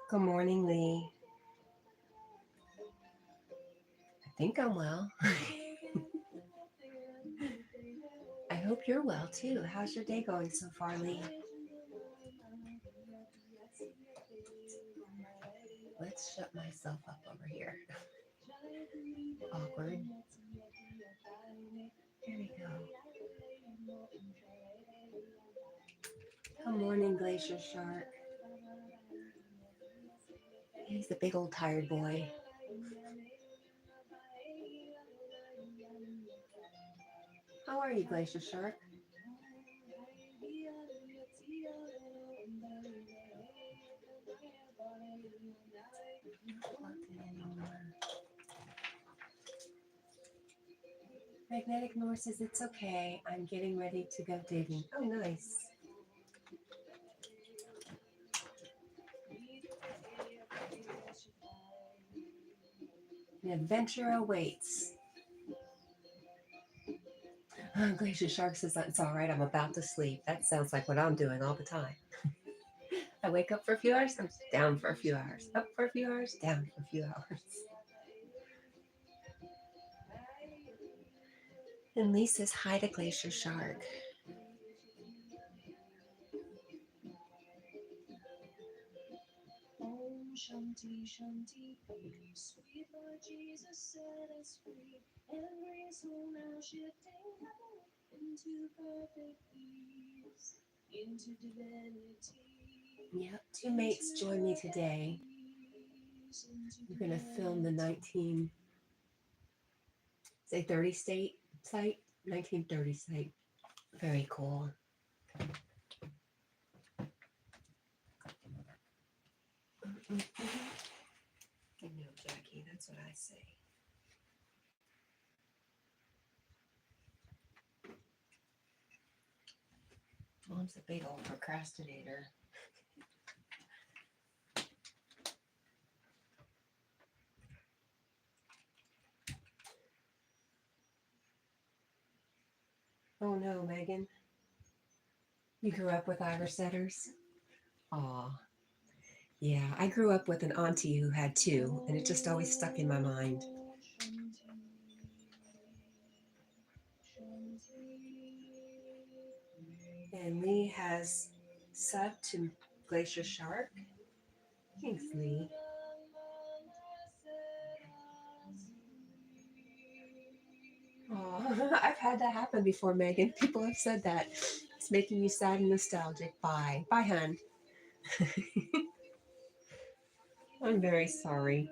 Good morning, Lee. I think I'm well. I hope you're well too. How's your day going so far, Lee? Let's shut myself up over here. Awkward. There we go. Good morning, Glacier Shark. He's the big old tired boy. How are you, Glacier Shark? Magnetic North says it's okay. I'm getting ready to go digging. Oh, nice. An adventure awaits. Glacier Shark says it's all right. I'm about to sleep. That sounds like what I'm doing all the time. I wake up for a few hours, I'm down for a few hours. Up for a few hours, down for a few hours. And Lee says hi to Glacier Shark. Shanti, Shanti, peace. Sweet Lord Jesus set us free. Every soul now shifting heaven into perfect peace, into divinity. Yep, two mates joined me today. We're going to film the 1930 site. 1930 site. Very cool. I know, Jackie, that's what I say. Mom's a big old procrastinator. Oh no, Megan. You grew up with Irish setters? Aw. Yeah, I grew up with an auntie who had two, and it just always stuck in my mind. And Lee has subbed to Glacier Shark. Thanks, Lee. Oh, I've had that happen before, Megan. People have said that. It's making you sad and nostalgic. Bye. Bye, hun. I'm very sorry.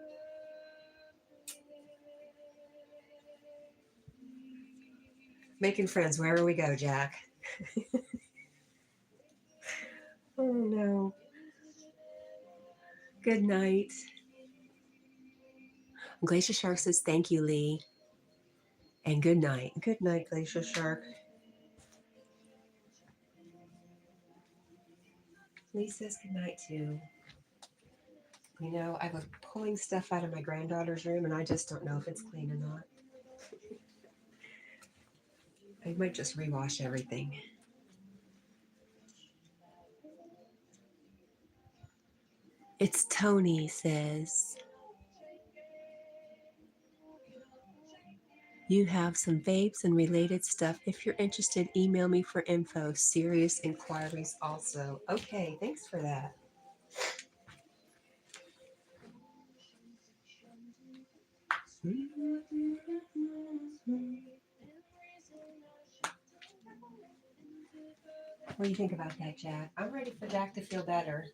Making friends wherever we go, Jack. Oh, no. Good night. Glacier Shark says, thank you, Lee. And good night. Good night, Glacier Shark. Lee says good night, too. You know, I was pulling stuff out of my granddaughter's room, and I just don't know if it's clean or not. I might just rewash everything. It's Tony says, you have some vapes and related stuff. If you're interested, email me for info. Serious inquiries also. Okay, thanks for that. What do you think about that, Jack? I'm ready for Jack to feel better.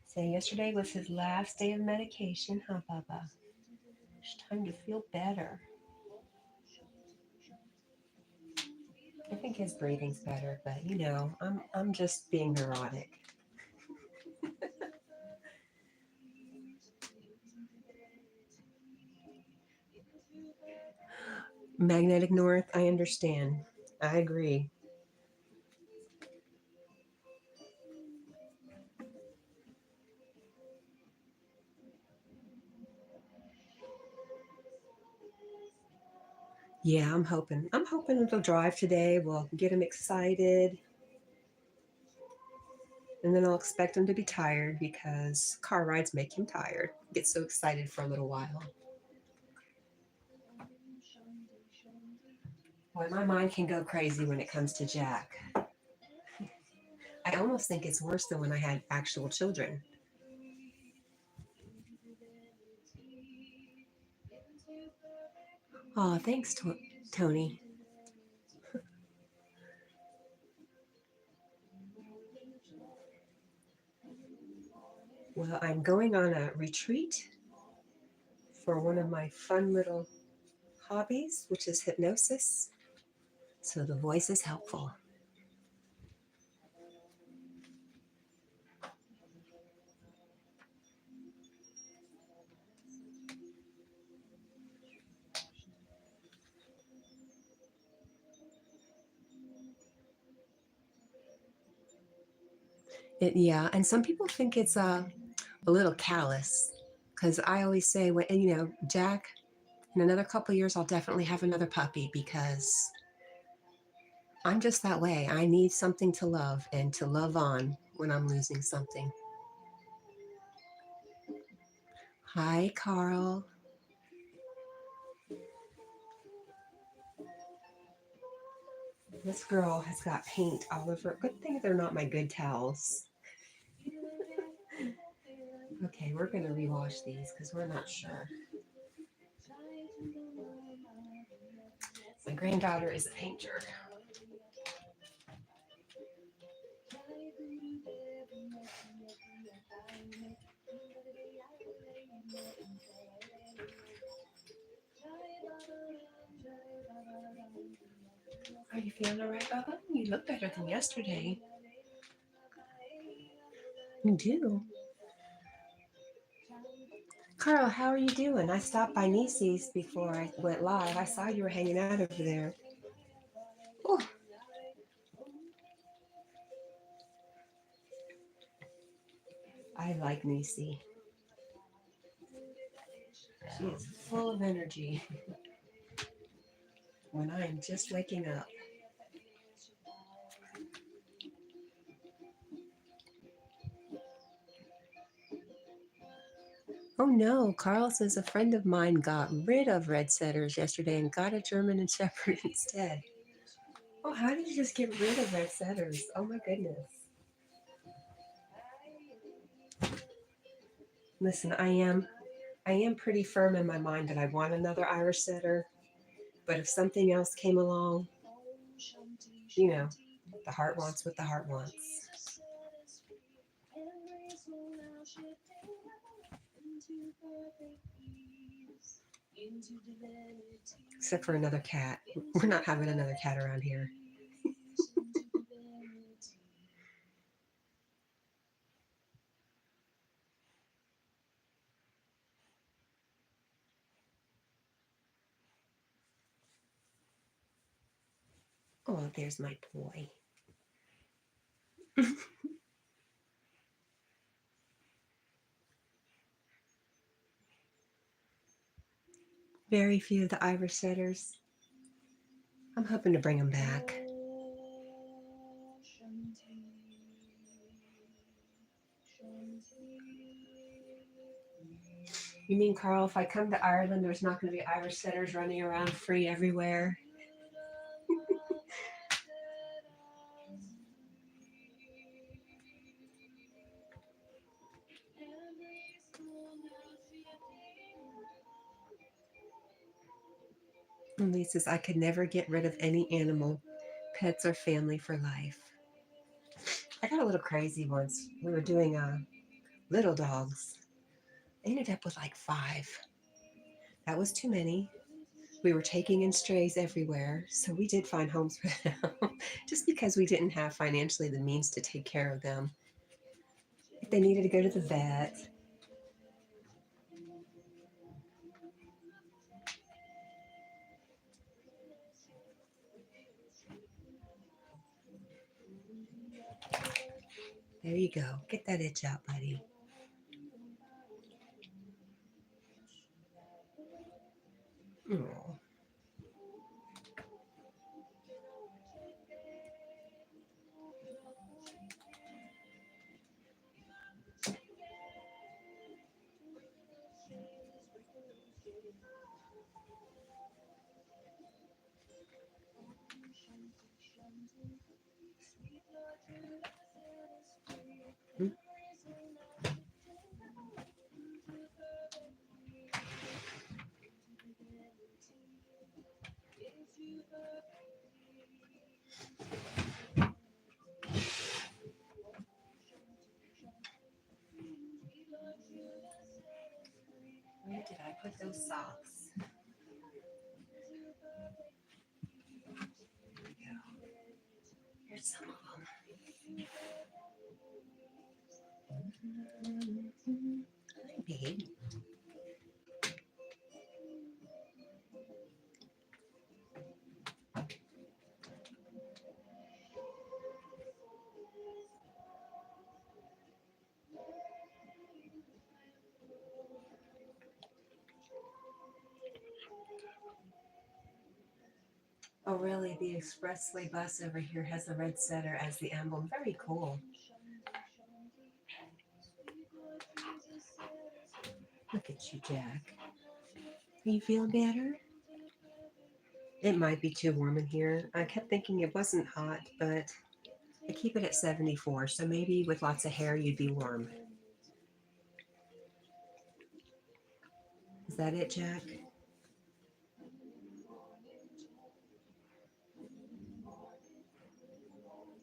Saying yesterday was his last day of medication, huh, Bubba? It's time to feel better. I think his breathing's better, but you know, I'm just being neurotic. Magnetic North, I understand. I agree. Yeah, I'm hoping. I'm hoping it'll drive today. We'll get him excited. And then I'll expect him to be tired because car rides make him tired. Get so excited for a little while. Boy, my mind can go crazy when it comes to Jack. I almost think it's worse than when I had actual children. Oh, thanks, Tony. Well, I'm going on a retreat for one of my fun little hobbies, which is hypnosis. So the voice is helpful. Yeah, and some people think it's a little callous because I always say, when, and, you know, Jack, in another couple of years, I'll definitely have another puppy because I'm just that way. I need something to love and to love on when I'm losing something. Hi, Carl. This girl has got paint all over. Good thing they're not my good towels. Okay, we're going to rewash these because we're not sure. My granddaughter is a painter. Are you feeling all right, Bubba? You look better than yesterday. You do. Carl, how are you doing? I stopped by Niecy's before I went live. I saw you were hanging out over there. Oh. I like Niecy. She is full of energy when I am just waking up. Oh no, Carl says a friend of mine got rid of red setters yesterday and got a German and Shepherd instead. Oh, how did you just get rid of red setters? Oh my goodness. Listen, I am pretty firm in my mind that I want another Irish setter, but if something else came along, you know, the heart wants what the heart wants. Except for another cat. We're not having another cat around here. Oh, there's my boy. Very few of the Irish setters. I'm hoping to bring them back. You mean, Carl, if I come to Ireland, there's not going to be Irish setters running around free everywhere? And Lee says, I could never get rid of any animal, pets or family for life. I got a little crazy once. We were doing little dogs. I ended up with like 5. That was too many. We were taking in strays everywhere, so we did find homes for them, just because we didn't have financially the means to take care of them. If they needed to go to the vet. There you go. Get that itch out, buddy. Oh. Hmm? Where did I put those socks? There we go. Here's some of them. Hi, babe. Oh, really? The expressway bus over here has the red setter as the emblem. Very cool. Look at you, Jack. Are you feeling better? It might be too warm in here. I kept thinking it wasn't hot, but I keep it at 74, so maybe with lots of hair you'd be warm. Is that it, Jack?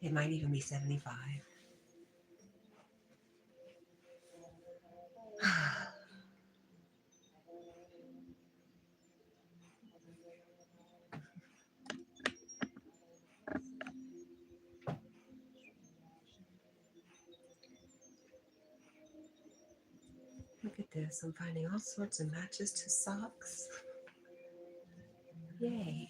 It might even be 75. Look at this. I'm finding all sorts of matches to socks. Yay.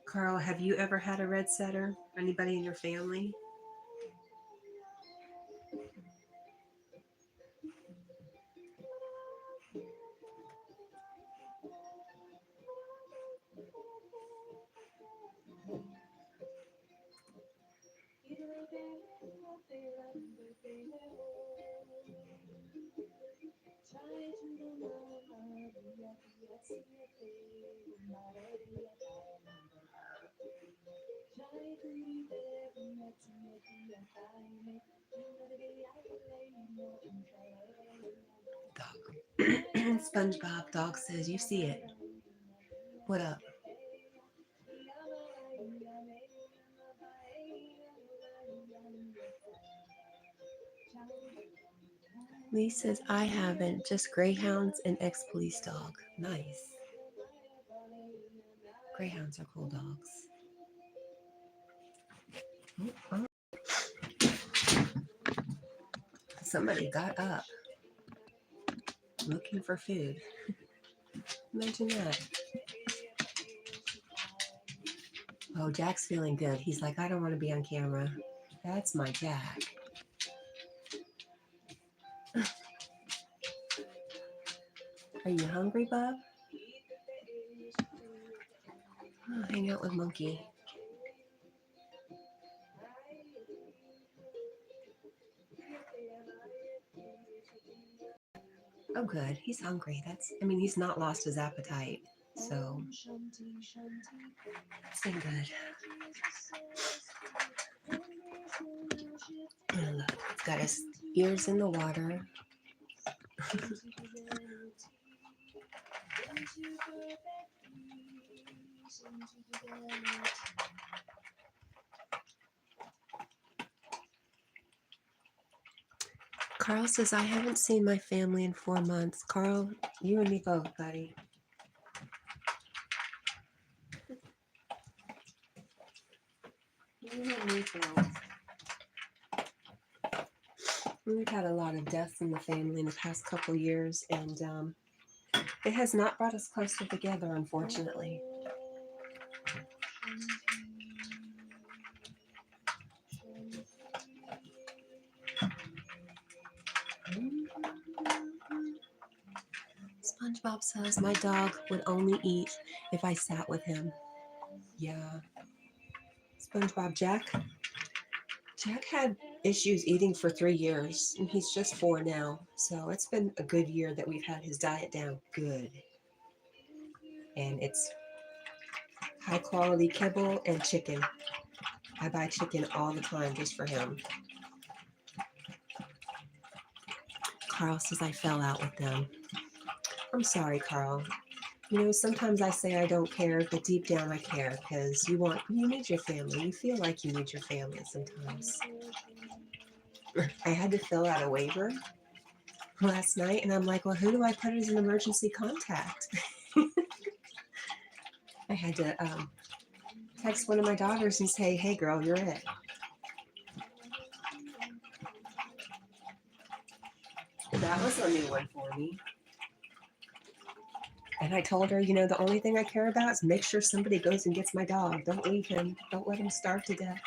Carl, have you ever had a red setter? Anybody in your family? Dog. SpongeBob dog says, you see it. What up? Lee says, I haven't, just greyhounds and ex-police dog. Nice. Greyhounds are cool dogs. Oh. Somebody got up looking for food. Imagine that. Oh, Jack's feeling good. He's like, I don't want to be on camera. That's my Jack. Are you hungry, bub? Oh, hang out with Monkey. Oh, good. He's hungry. I mean, he's not lost his appetite. So, Shanti, Shanti, it's been good. And look, he's got his ears in the water. Carl says, I haven't seen my family in 4 months. Carl, you and me both, buddy. You and me both. We've had a lot of deaths in the family in the past couple years, and it has not brought us closer together, unfortunately. SpongeBob says, my dog would only eat if I sat with him. Yeah. SpongeBob, Jack had issues eating for 3 years, and he's just 4 now. So it's been a good year that we've had his diet down good. And it's high quality kibble and chicken. I buy chicken all the time just for him. Carl says I fell out with them. I'm sorry, Carl. You know, sometimes I say I don't care, but deep down I care because you need your family. You feel like you need your family sometimes. I had to fill out a waiver last night, and I'm like, well, who do I put as an emergency contact? I had to text one of my daughters and say, hey, girl, you're it. That was a new one for me. And I told her, you know, the only thing I care about is make sure somebody goes and gets my dog. Don't leave him. Don't let him starve to death.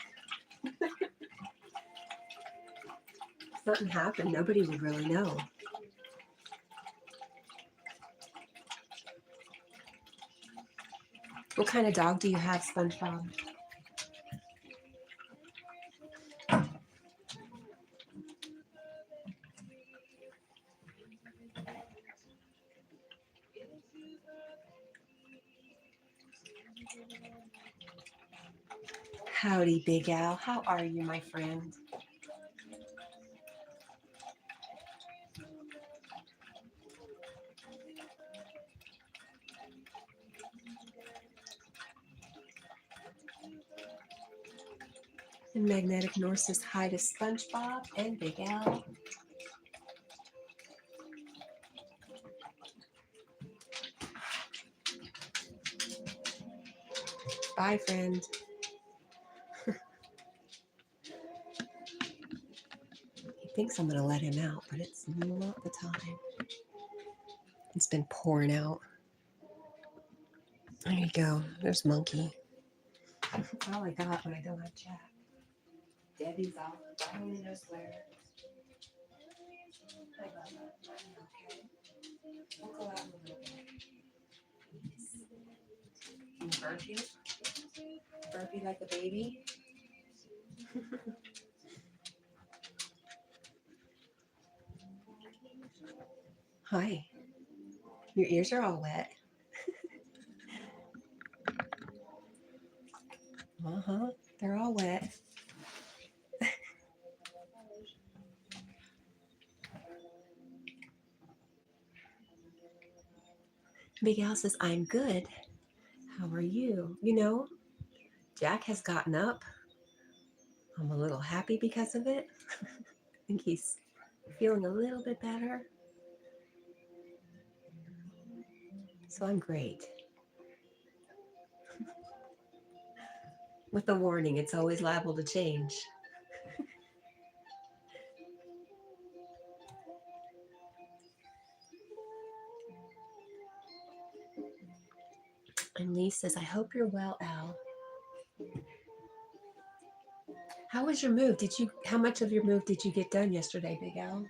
If something happened, nobody would really know. What kind of dog do you have, SpongeBob? Howdy, Big Al. How are you, my friend? And Magnetic North says hi to SpongeBob and Big Al. Bye, friend. He thinks I'm going to let him out, but it's not the time. It's been pouring out. There you go. There's Monkey. That's all I got when I don't have chat. Debbie's off. I don't know where. I got that. Okay. We'll go out in a little bit. Can you burpee? Burpee like a baby? Hi. Your ears are all wet. Uh-huh. They're all wet. Big Al says, I'm good. How are you? You know, Jack has gotten up. I'm a little happy because of it. I think he's feeling a little bit better. So I'm great. With the warning, it's always liable to change. And Lee says, I hope you're well, Al. How was your move? How much of your move did you get done yesterday, Big Al?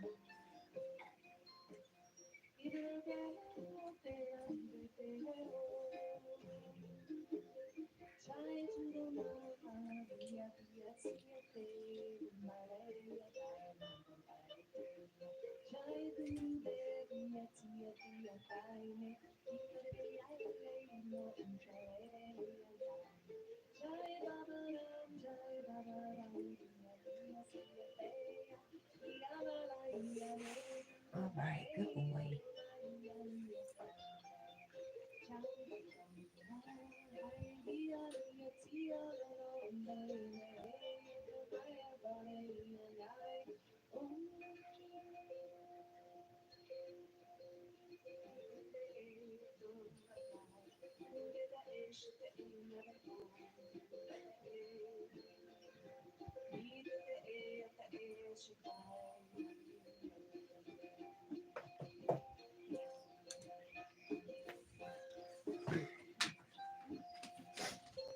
All right, good boy.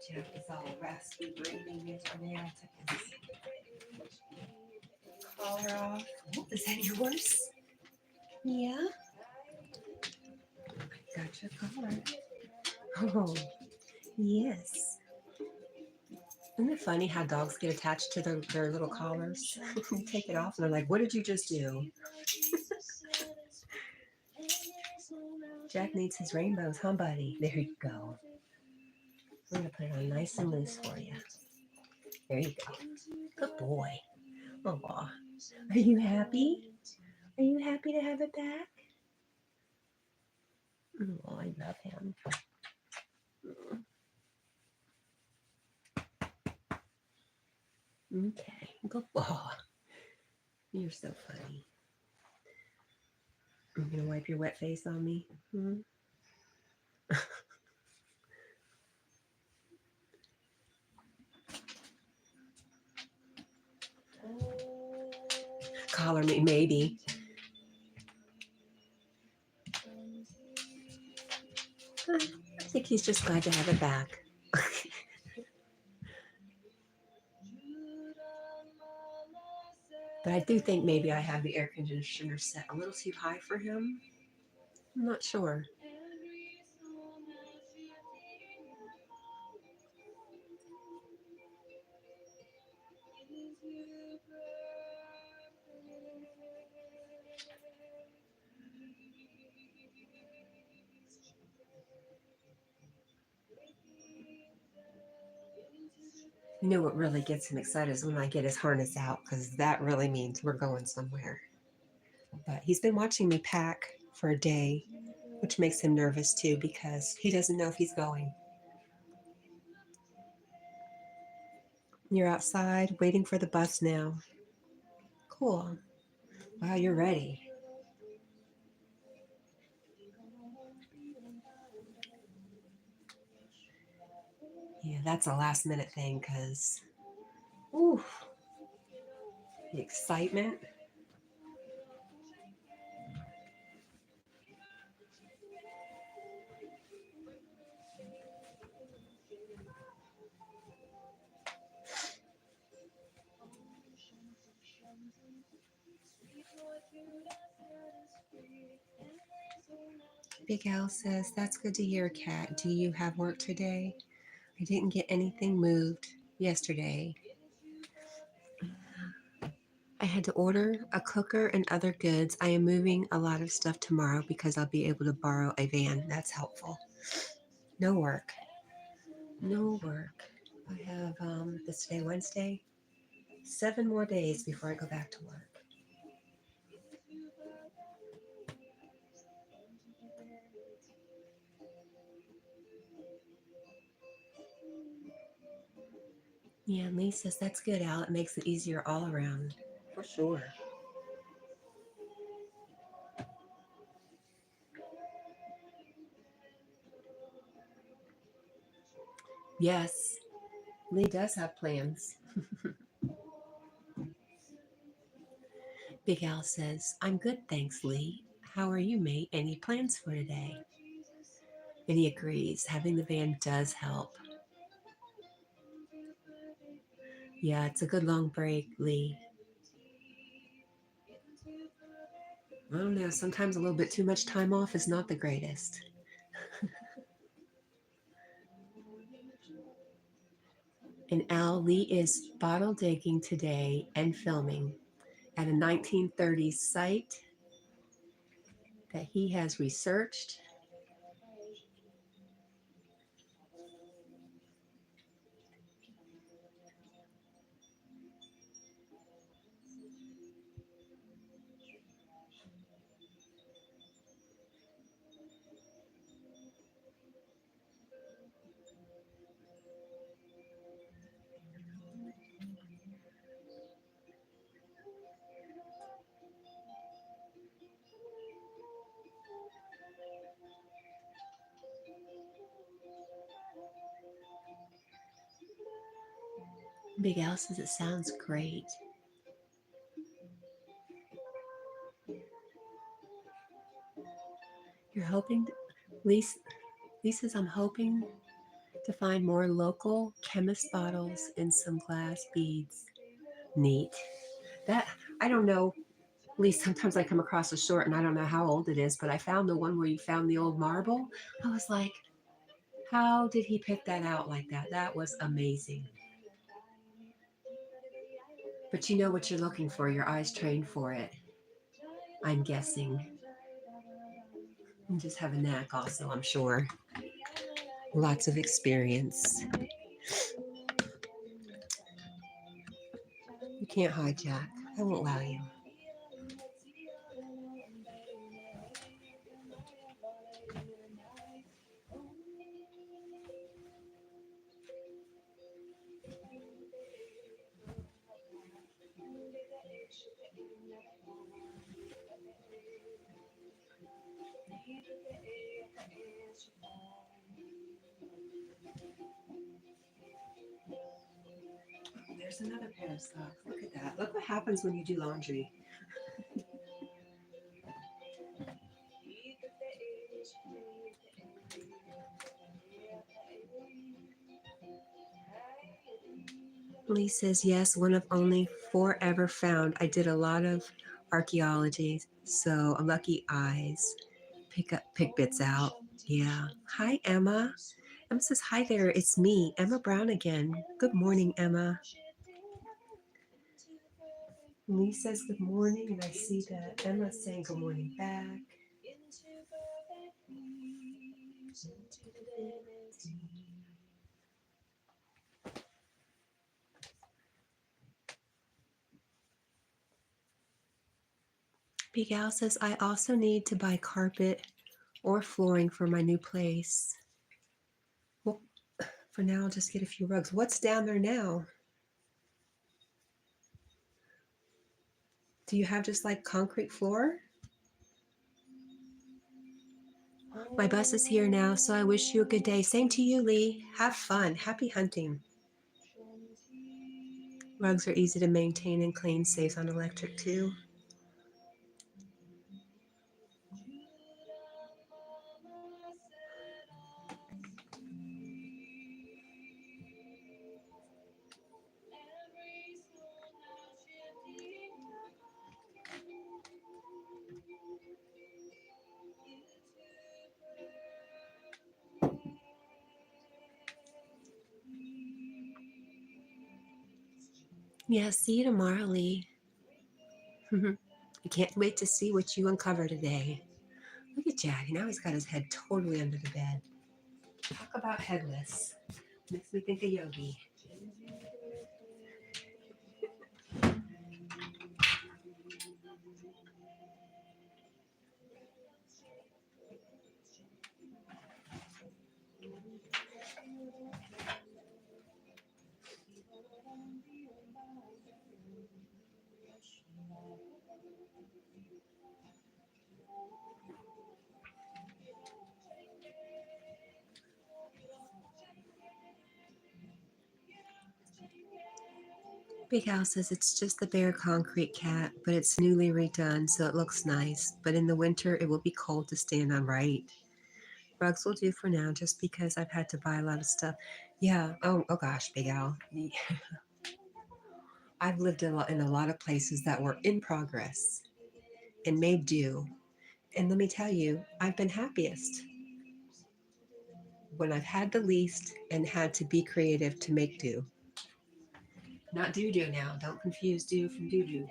Jeff is all raspy breathing yesterday. I took his collar off. Oh, is that yours? Yeah. Got your collar. Oh, yes. Isn't it funny how dogs get attached to their little collars? You take it off and they're like, what did you just do? Jack needs his rainbows, huh, buddy? There you go. I'm going to put it on nice and loose for you. There you go. Good boy. Oh, are you happy? Are you happy to have it back? Oh, I love him. Okay. Good boy. You're so funny. I'm going to wipe your wet face on me. Collar me, maybe. I think he's just glad to have it back. But I do think maybe I have the air conditioner set a little too high for him. I'm not sure. You know what really gets him excited is when I get his harness out, because that really means we're going somewhere. But he's been watching me pack for a day, which makes him nervous too, because he doesn't know if he's going. You're outside waiting for the bus now. Cool. Wow, you're ready. Yeah, that's a last minute thing because, ooh, the excitement. Big Al says, that's good to hear, Kat. Do you have work today? I didn't get anything moved yesterday. I had to order a cooker and other goods. I am moving a lot of stuff tomorrow because I'll be able to borrow a van. That's helpful. No work. No work. I have this today, Wednesday, 7 more days before I go back to work. Yeah, Lee says that's good, Al. It makes it easier all around. For sure. Yes, Lee does have plans. Big Al says, I'm good, thanks, Lee. How are you, mate? Any plans for today? And he agrees. Having the van does help. Yeah, it's a good long break, Lee. I don't know. Sometimes a little bit too much time off is not the greatest. And Al, Lee is bottle digging today and filming at a 1930s site that he has researched. Big Al says it sounds great. You're hoping, Lisa says, I'm hoping to find more local chemist bottles and some glass beads. Neat. That, I don't know, Lisa, sometimes I come across a short and I don't know how old it is, but I found the one where you found the old marble. I was like, how did he pick that out like that? That was amazing. But you know what you're looking for. Your eyes trained for it. I'm guessing. You just have a knack also, I'm sure. Lots of experience. You can't hide, Jack. I won't allow you. There's another pair of socks. Look at that. Look what happens when you do laundry. Lee says, yes, one of only 4 ever found. I did a lot of archaeology, so lucky eyes. Pick bits out. Yeah. Hi, Emma. Emma says, hi there, it's me, Emma Brown again. Good morning, Emma. Lee says good morning, and I see that Emma's saying good morning back. Big Al says, I also need to buy carpet or flooring for my new place. Well, for now, I'll just get a few rugs. What's down there now? Do you have just like concrete floor? My bus is here now, so I wish you a good day. Same to you, Lee. Have fun. Happy hunting. Rugs are easy to maintain and clean, saves on electric too. Yeah, see you tomorrow, Lee. I can't wait to see what you uncover today. Look at Jack. Now he's got his head totally under the bed. Talk about headless. Makes me think of Yogi. Big House says it's just the bare concrete cat, but it's newly redone, so it looks nice. But in the winter, it will be cold to stand on, right? Rugs will do for now, just because I've had to buy a lot of stuff. Yeah. Oh gosh, Big Al. I've lived in a lot of places that were in progress and made do. And let me tell you, I've been happiest when I've had the least and had to be creative to make do. Not doo-doo now. Don't confuse do from doo-doo.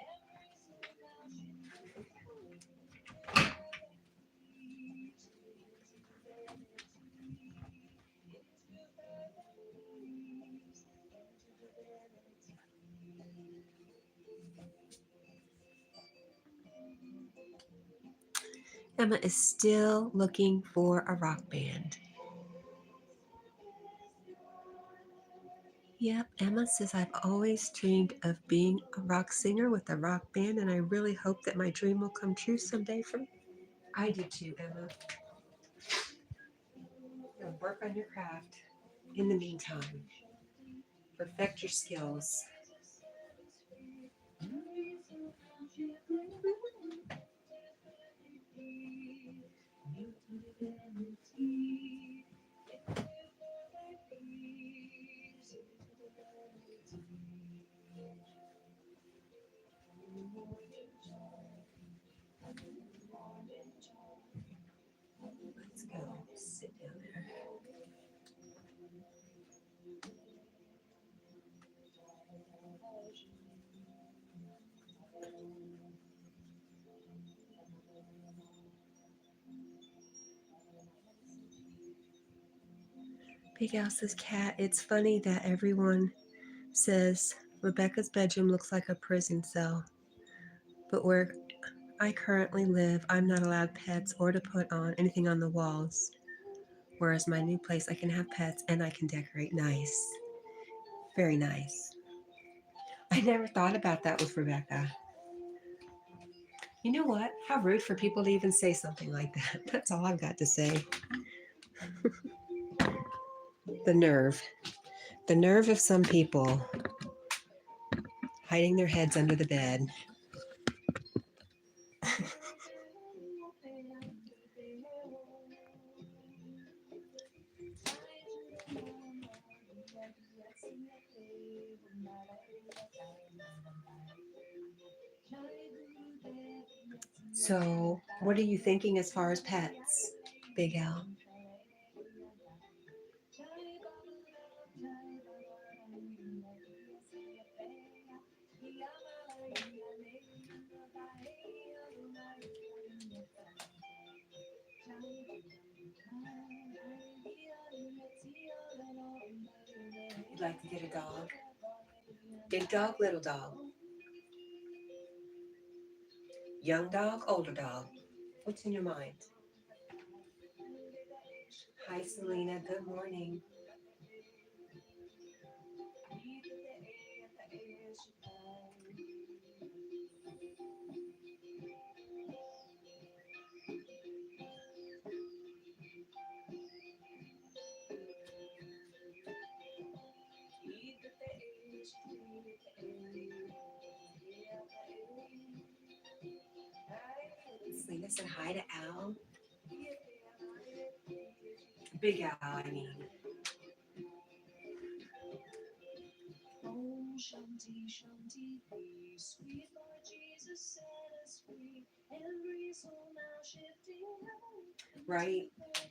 Emma is still looking for a rock band. Yep, Emma says, I've always dreamed of being a rock singer with a rock band, and I really hope that my dream will come true someday for me. I do too, Emma. You'll work on your craft. In the meantime, perfect your skills. Let's go. Sit down there. Big Al says, Cat, it's funny that everyone says Rebecca's bedroom looks like a prison cell, but where I currently live, I'm not allowed pets or to put on anything on the walls. Whereas my new place, I can have pets and I can decorate nice. Very nice. I never thought about that with Rebecca. You know what? How rude for people to even say something like that. That's all I've got to say. The nerve. The nerve of some people hiding their heads under the bed. So, what are you thinking as far as pets, Big Al? You'd like to get a dog? Big dog, little dog? Young dog, older dog? What's in your mind? Hi, Selena. Good morning. Selena said hi to Al. Big Al, I mean. Oh, Shanti, Shanti, peace. Sweet Lord Jesus set us free. Every soul now shifting heaven into Right. perfect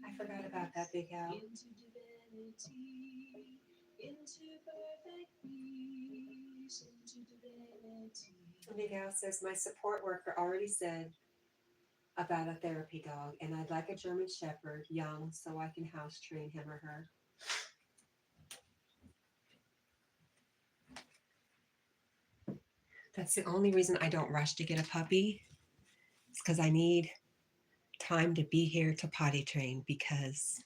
I forgot about that, Big Al. into divinity, into perfect peace, into divinity. Big Al says, my support worker already said about a therapy dog, and I'd like a German Shepherd, young, so I can house train him or her. That's the only reason I don't rush to get a puppy. It's because I need time to be here to potty train because,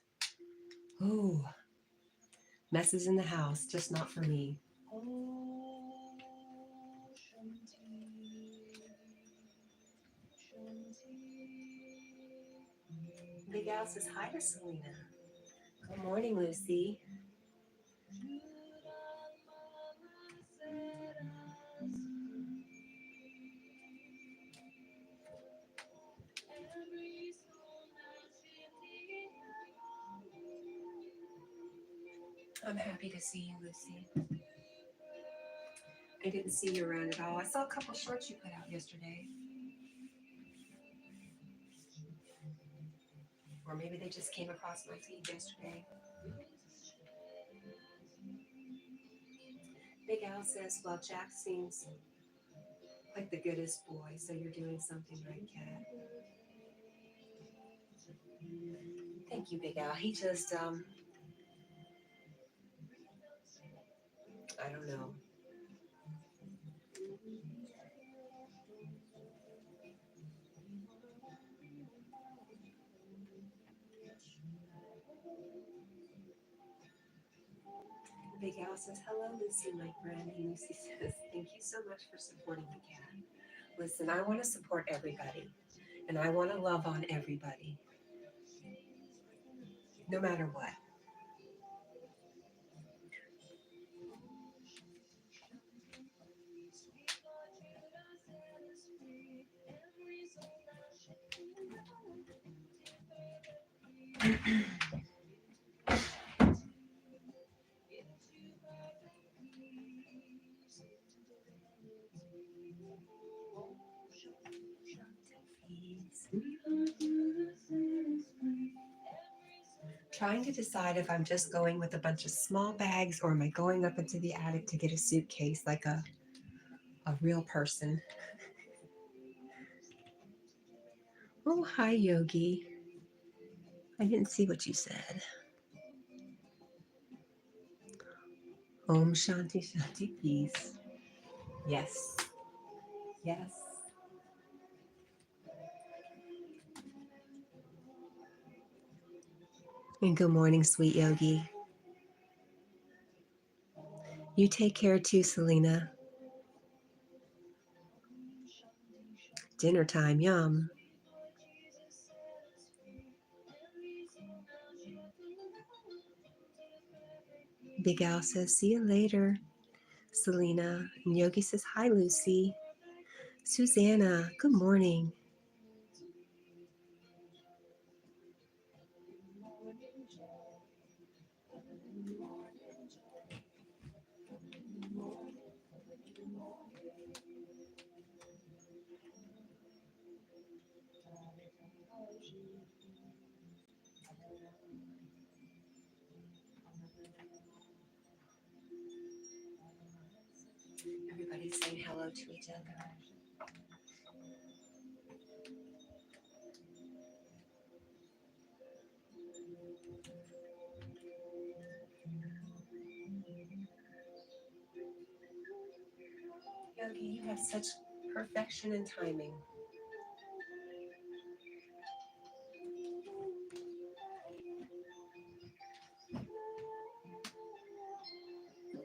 ooh, messes in the house, just not for me. Oh, Shanti, Shanti. Big Al says hi to Selena. Good morning, Lucy. I'm happy to see you, Lucy. I didn't see you around at all. I saw a couple shorts you put out yesterday. Or maybe they just came across my feed yesterday. Big Al says, well, Jack seems like the goodest boy, so you're doing something right, Cat. Thank you, Big Al. He just, I don't know. Big Al says, hello, Lucy, my friend. And Lucy says, thank you so much for supporting the cat. Listen, I want to support everybody, and I want to love on everybody, no matter what. Trying to decide if I'm just going with a bunch of small bags or am I going up into the attic to get a suitcase like a real person. Oh, hi, Yogi. I didn't see what you said. Om Shanti Shanti Peace. Yes. Yes. And good morning, sweet Yogi. You take care too, Selena. Dinner time, yum. Big Al says, see you later, Selena. And Yogi says, hi, Lucy. Susanna, good morning. Everybody's saying hello to each other. Yogi, you have such perfection and timing.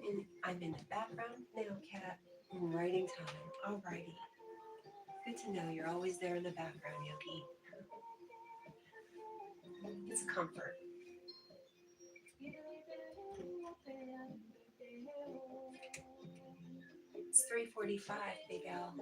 And I'm in the background now, Cat. I'm writing time. Alrighty. Good to know you're always there in the background, Yogi. It's a comfort. It's 3:45, Big Al.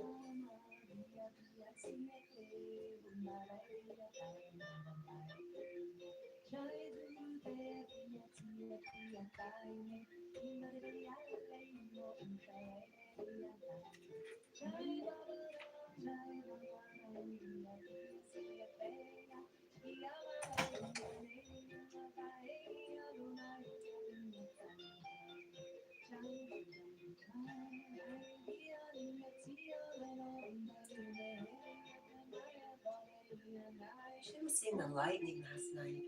She was seeing the lightning last night.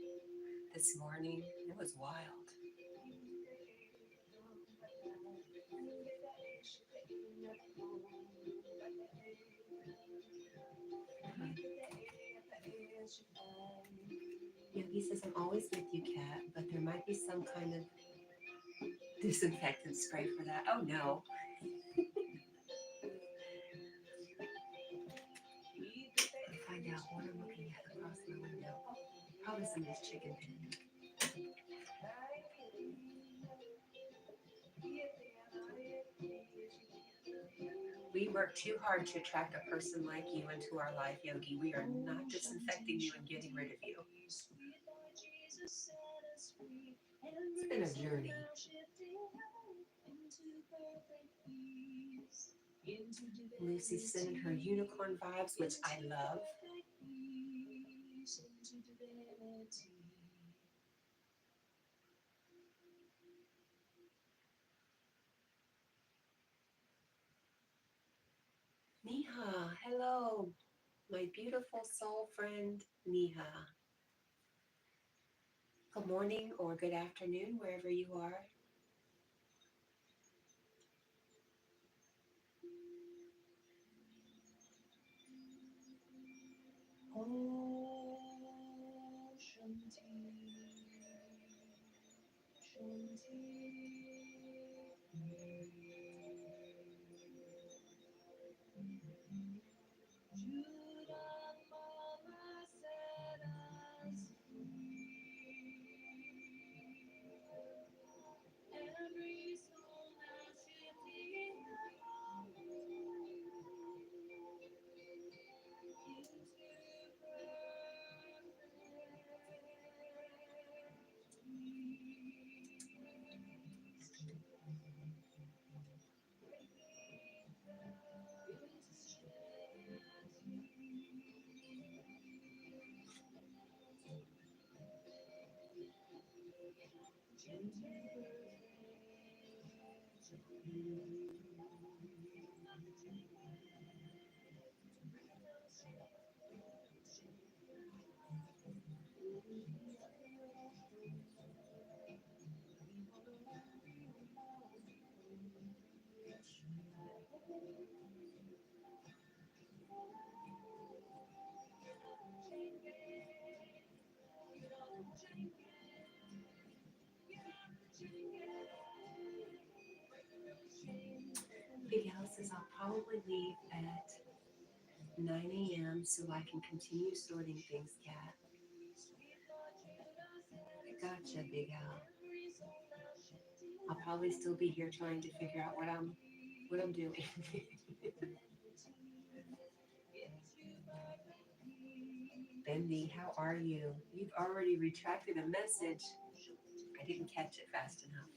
This morning, it was wild. Yogi says, I'm always with you, Cat, but there might be some kind of disinfectant spray for that. Oh, no. Find out what I'm looking at across my window. Probably somebody's chicken pen. We work too hard to attract a person like you into our life, Yogi. We are not disinfecting you and getting rid of you. It's been a journey. Lucy's sending her unicorn vibes, which I love. Neha, hello, my beautiful soul friend, Neha. Good morning or good afternoon, wherever you are. Oh, Shanti, Shanti. Big Al says I'll probably leave at 9 a.m. so I can continue sorting things, Cat. Gotcha, Big Al. I'll probably still be here trying to figure out what I'm doing. Bendy, how are you? You've already retracted a message. I didn't catch it fast enough.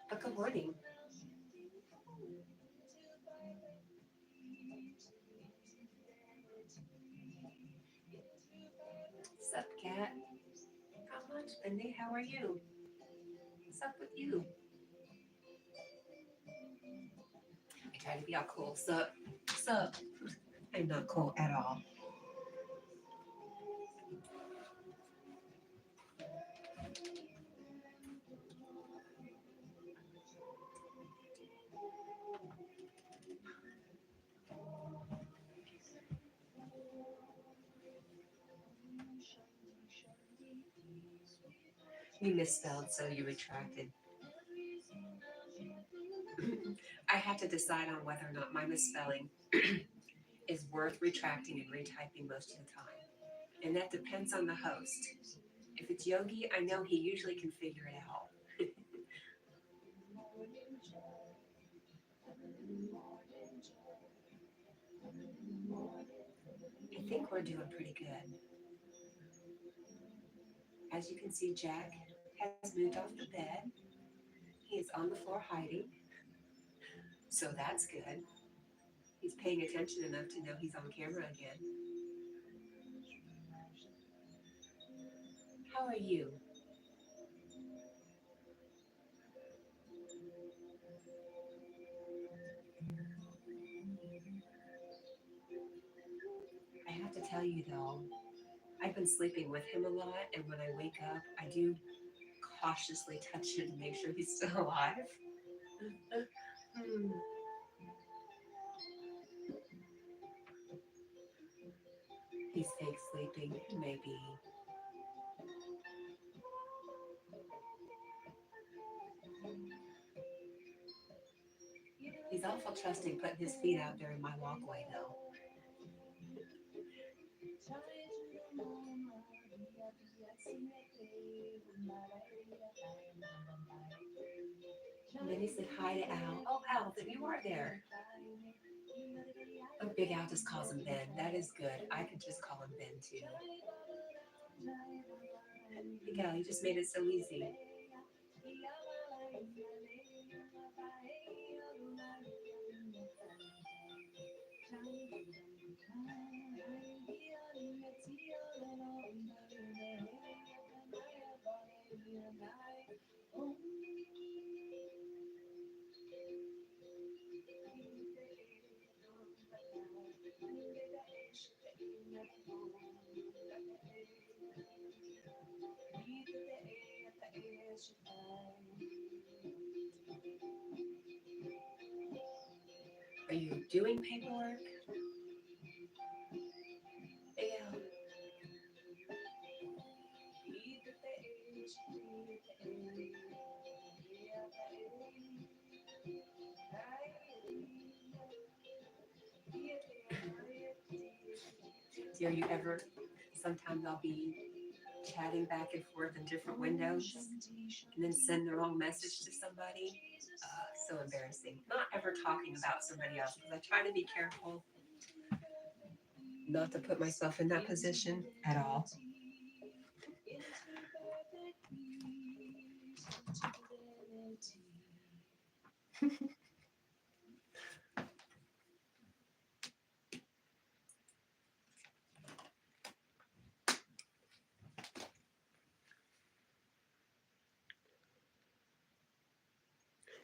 But good morning. Sup, Cat? Not much, Bendy. How are you? What's up with you? I try to be all cool. Sup? Sup? I'm not cool at all. You misspelled, so you retracted. I have to decide on whether or not my misspelling is worth retracting and retyping most of the time. And that depends on the host. If it's Yogi, I know he usually can figure it out. I think we're doing pretty good. As you can see, Jack has moved off the bed. He is on the floor hiding, so that's good. He's paying attention enough to know he's on camera again. How are you? I have to tell you though, I've been sleeping with him a lot, and when I wake up, I do cautiously touch him to make sure he's still alive. Hmm. He's fake sleeping, maybe. He's awful trusting putting his feet out there in my walkway, though. And then he said hi to Al. Oh, Al, that you are there. Oh, Big Al just calls him Ben. That is good. I could just call him Ben, too. Big Al, you just made it so easy. Are you doing paperwork? Big Al. Dare you ever? Sometimes I'll be chatting back and forth in different windows and then send the wrong message to somebody. So embarrassing. Not ever talking about somebody else because I try to be careful not to put myself in that position at all.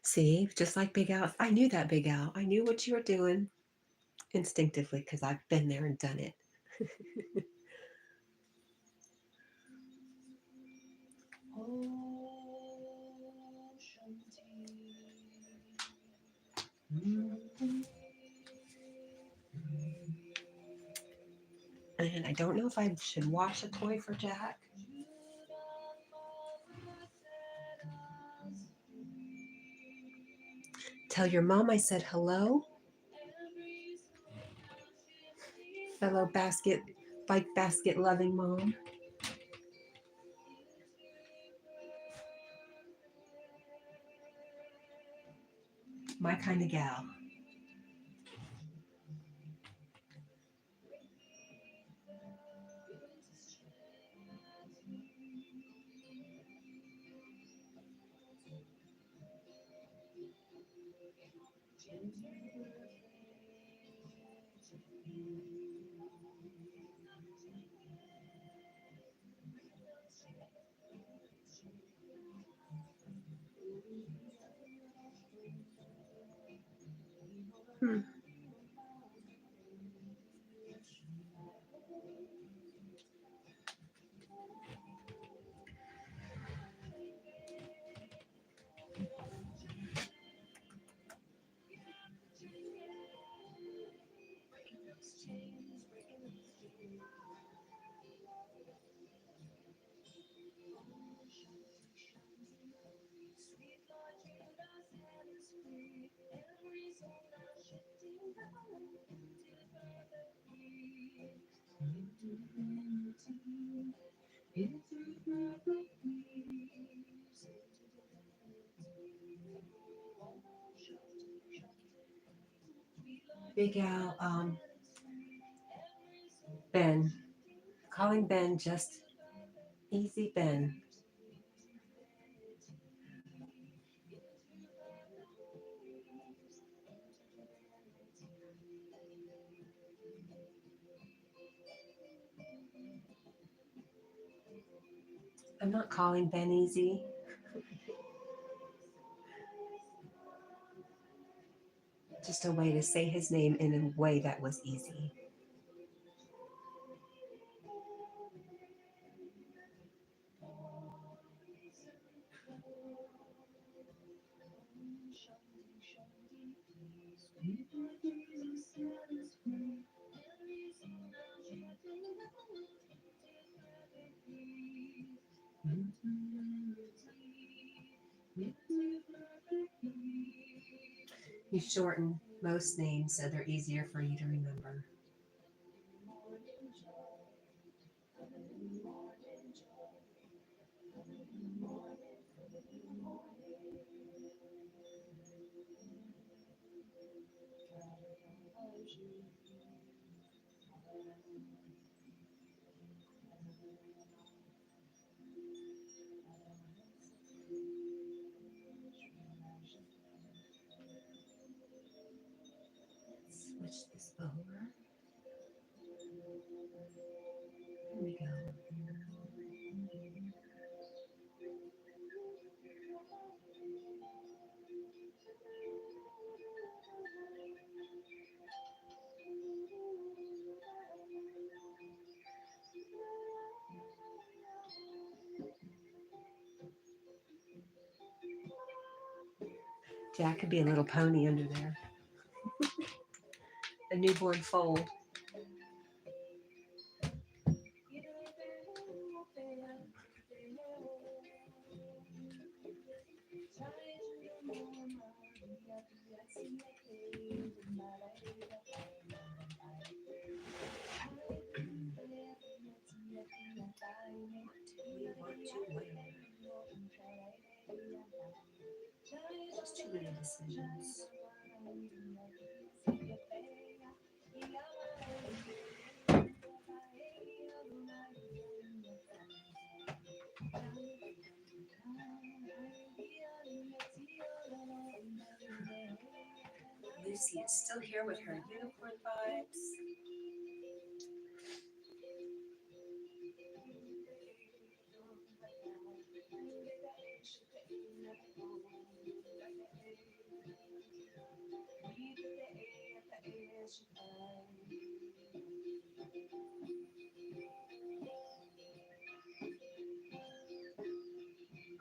See, just like Big Al. I knew that, Big Al. I knew what you were doing instinctively because I've been there and done it. Oh, Shanti. And I don't know if I should wash a toy for Jack. Tell your mom I said hello. Fellow bike basket loving mom. My kind of gal. Hmm. Big Al, Ben. Calling Ben just easy Ben. I'm not calling Ben easy. Just a way to say his name in a way that was easy. You shorten most names so they're easier for you to remember. Let's switch this over. Here we go. Jack could be a little pony under there. A newborn foal. There's too many decisions. Lucy is still here with her unicorn vibes.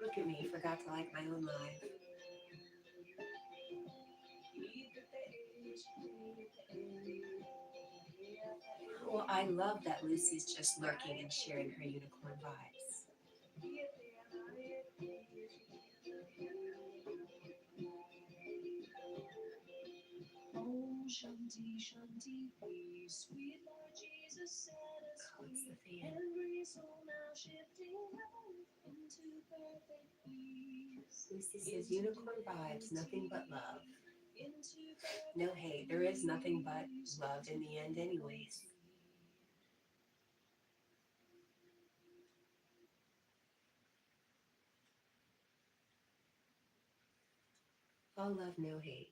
Look at me, forgot to like my own life. Well, I love that Lucy's just lurking and sharing her unicorn vibes. Oh, Shanti, Shanti, peace. Sweet Lord Jesus set us Oh, it's the free. fan. Every soul now shifting heaven into perfect peace. Lucy says unicorn vibes, nothing but love. Into perfect No hate. There is nothing but love in the end anyways. All love, no hate.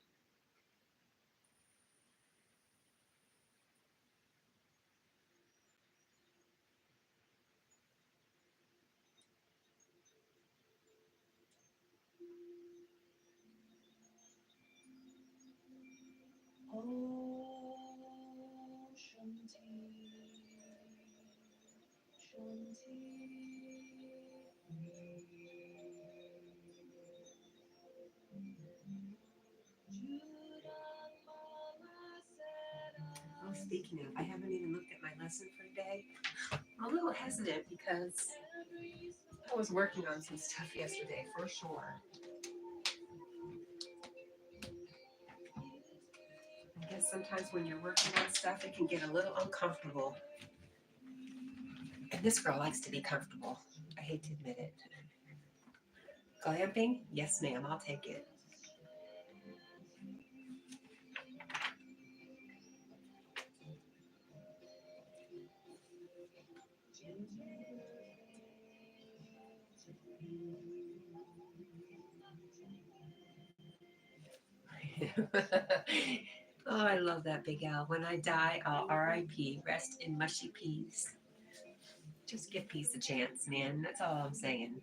Oh, Shanti, Shanti, Judah, Mama said Oh, speaking of, I haven't even looked at my lesson for today. I'm a little hesitant because I was working on some stuff yesterday for sure. I guess sometimes when you're working on stuff, it can get a little uncomfortable. And this girl likes to be comfortable. I hate to admit it. Glamping? Yes, ma'am, I'll take it. Oh, I love that Big Al. When I die, I'll RIP. Rest in mushy peas. Just give peace a chance, man. That's all I'm saying.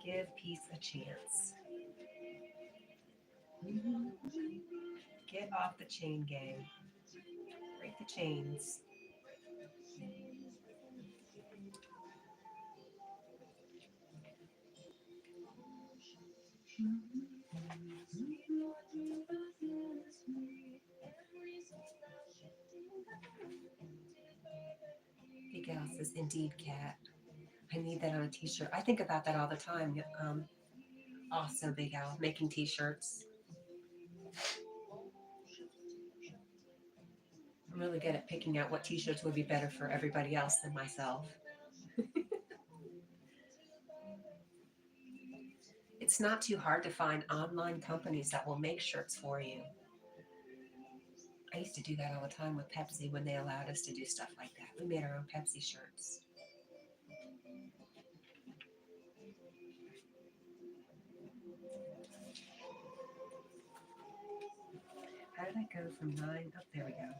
Give peace a chance. Get off the chain gang. Break the chains. Big Al says, indeed, Cat. I need that on a t-shirt. I think about that all the time. Also, Big Al, making t-shirts. I'm really good at picking out what t-shirts would be better for everybody else than myself. It's not too hard to find online companies that will make shirts for you. I used to do that all the time with Pepsi when they allowed us to do stuff like that. We made our own Pepsi shirts. How did I go from 9? Oh, there we go.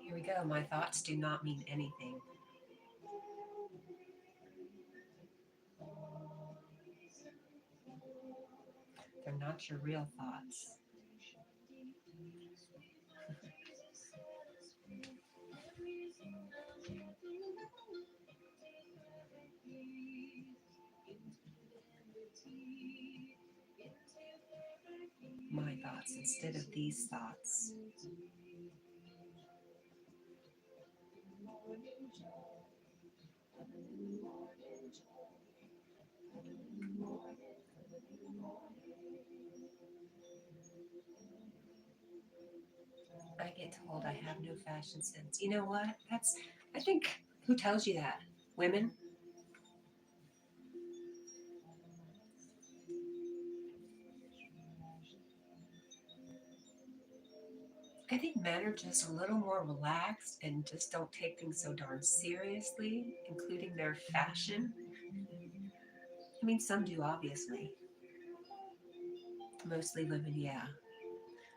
Here we go. My thoughts do not mean anything. They're not your real thoughts. My thoughts instead of these thoughts. I get told I have no fashion sense. You know what? I think, who tells you that? Women? I think men are just a little more relaxed and just don't take things so darn seriously, including their fashion. I mean, some do, obviously. Mostly women, yeah.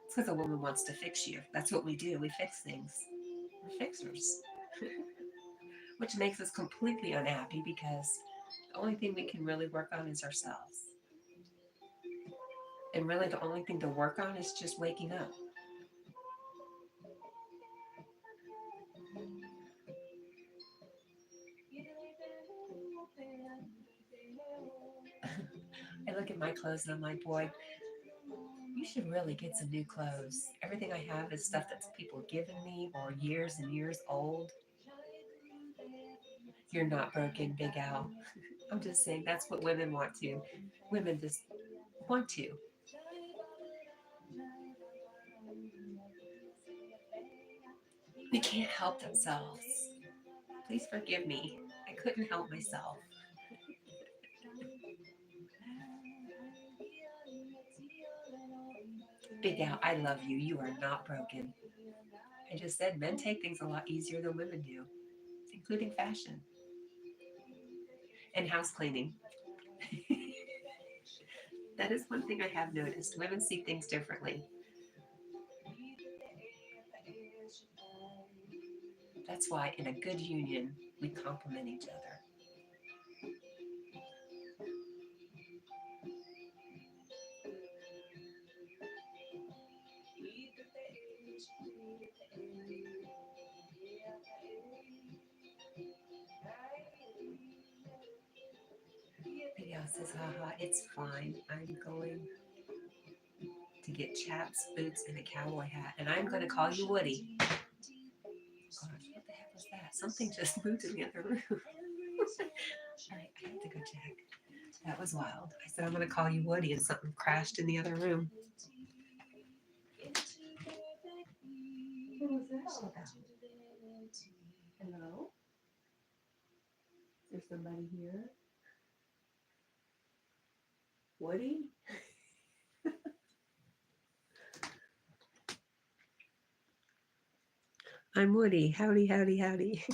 It's because a woman wants to fix you. That's what we do. We fix things. We're fixers. Which makes us completely unhappy because the only thing we can really work on is ourselves. And really, the only thing to work on is just waking up. I look at my clothes and I'm like, boy, you should really get some new clothes. Everything I have is stuff that's people given me or years and years old. You're not broken, Big Al. I'm just saying that's what women want to. Women just want to. They can't help themselves. Please forgive me. I couldn't help myself. Big Al, I love you. You are not broken. I just said men take things a lot easier than women do, including fashion and house cleaning. That is one thing I have noticed. Women see things differently. That's why in a good union, we complement each other. Big Al says, haha, it's fine. I'm going to get chaps, boots, and a cowboy hat, and I'm going to call you Woody. Gosh, what the heck was that? Something just moved in the other room. All right, I have to go check. That was wild. I said, I'm going to call you Woody, and something crashed in the other room. What was that all about? Hello? Is there somebody here? Woody? I'm Woody. Howdy, howdy, howdy.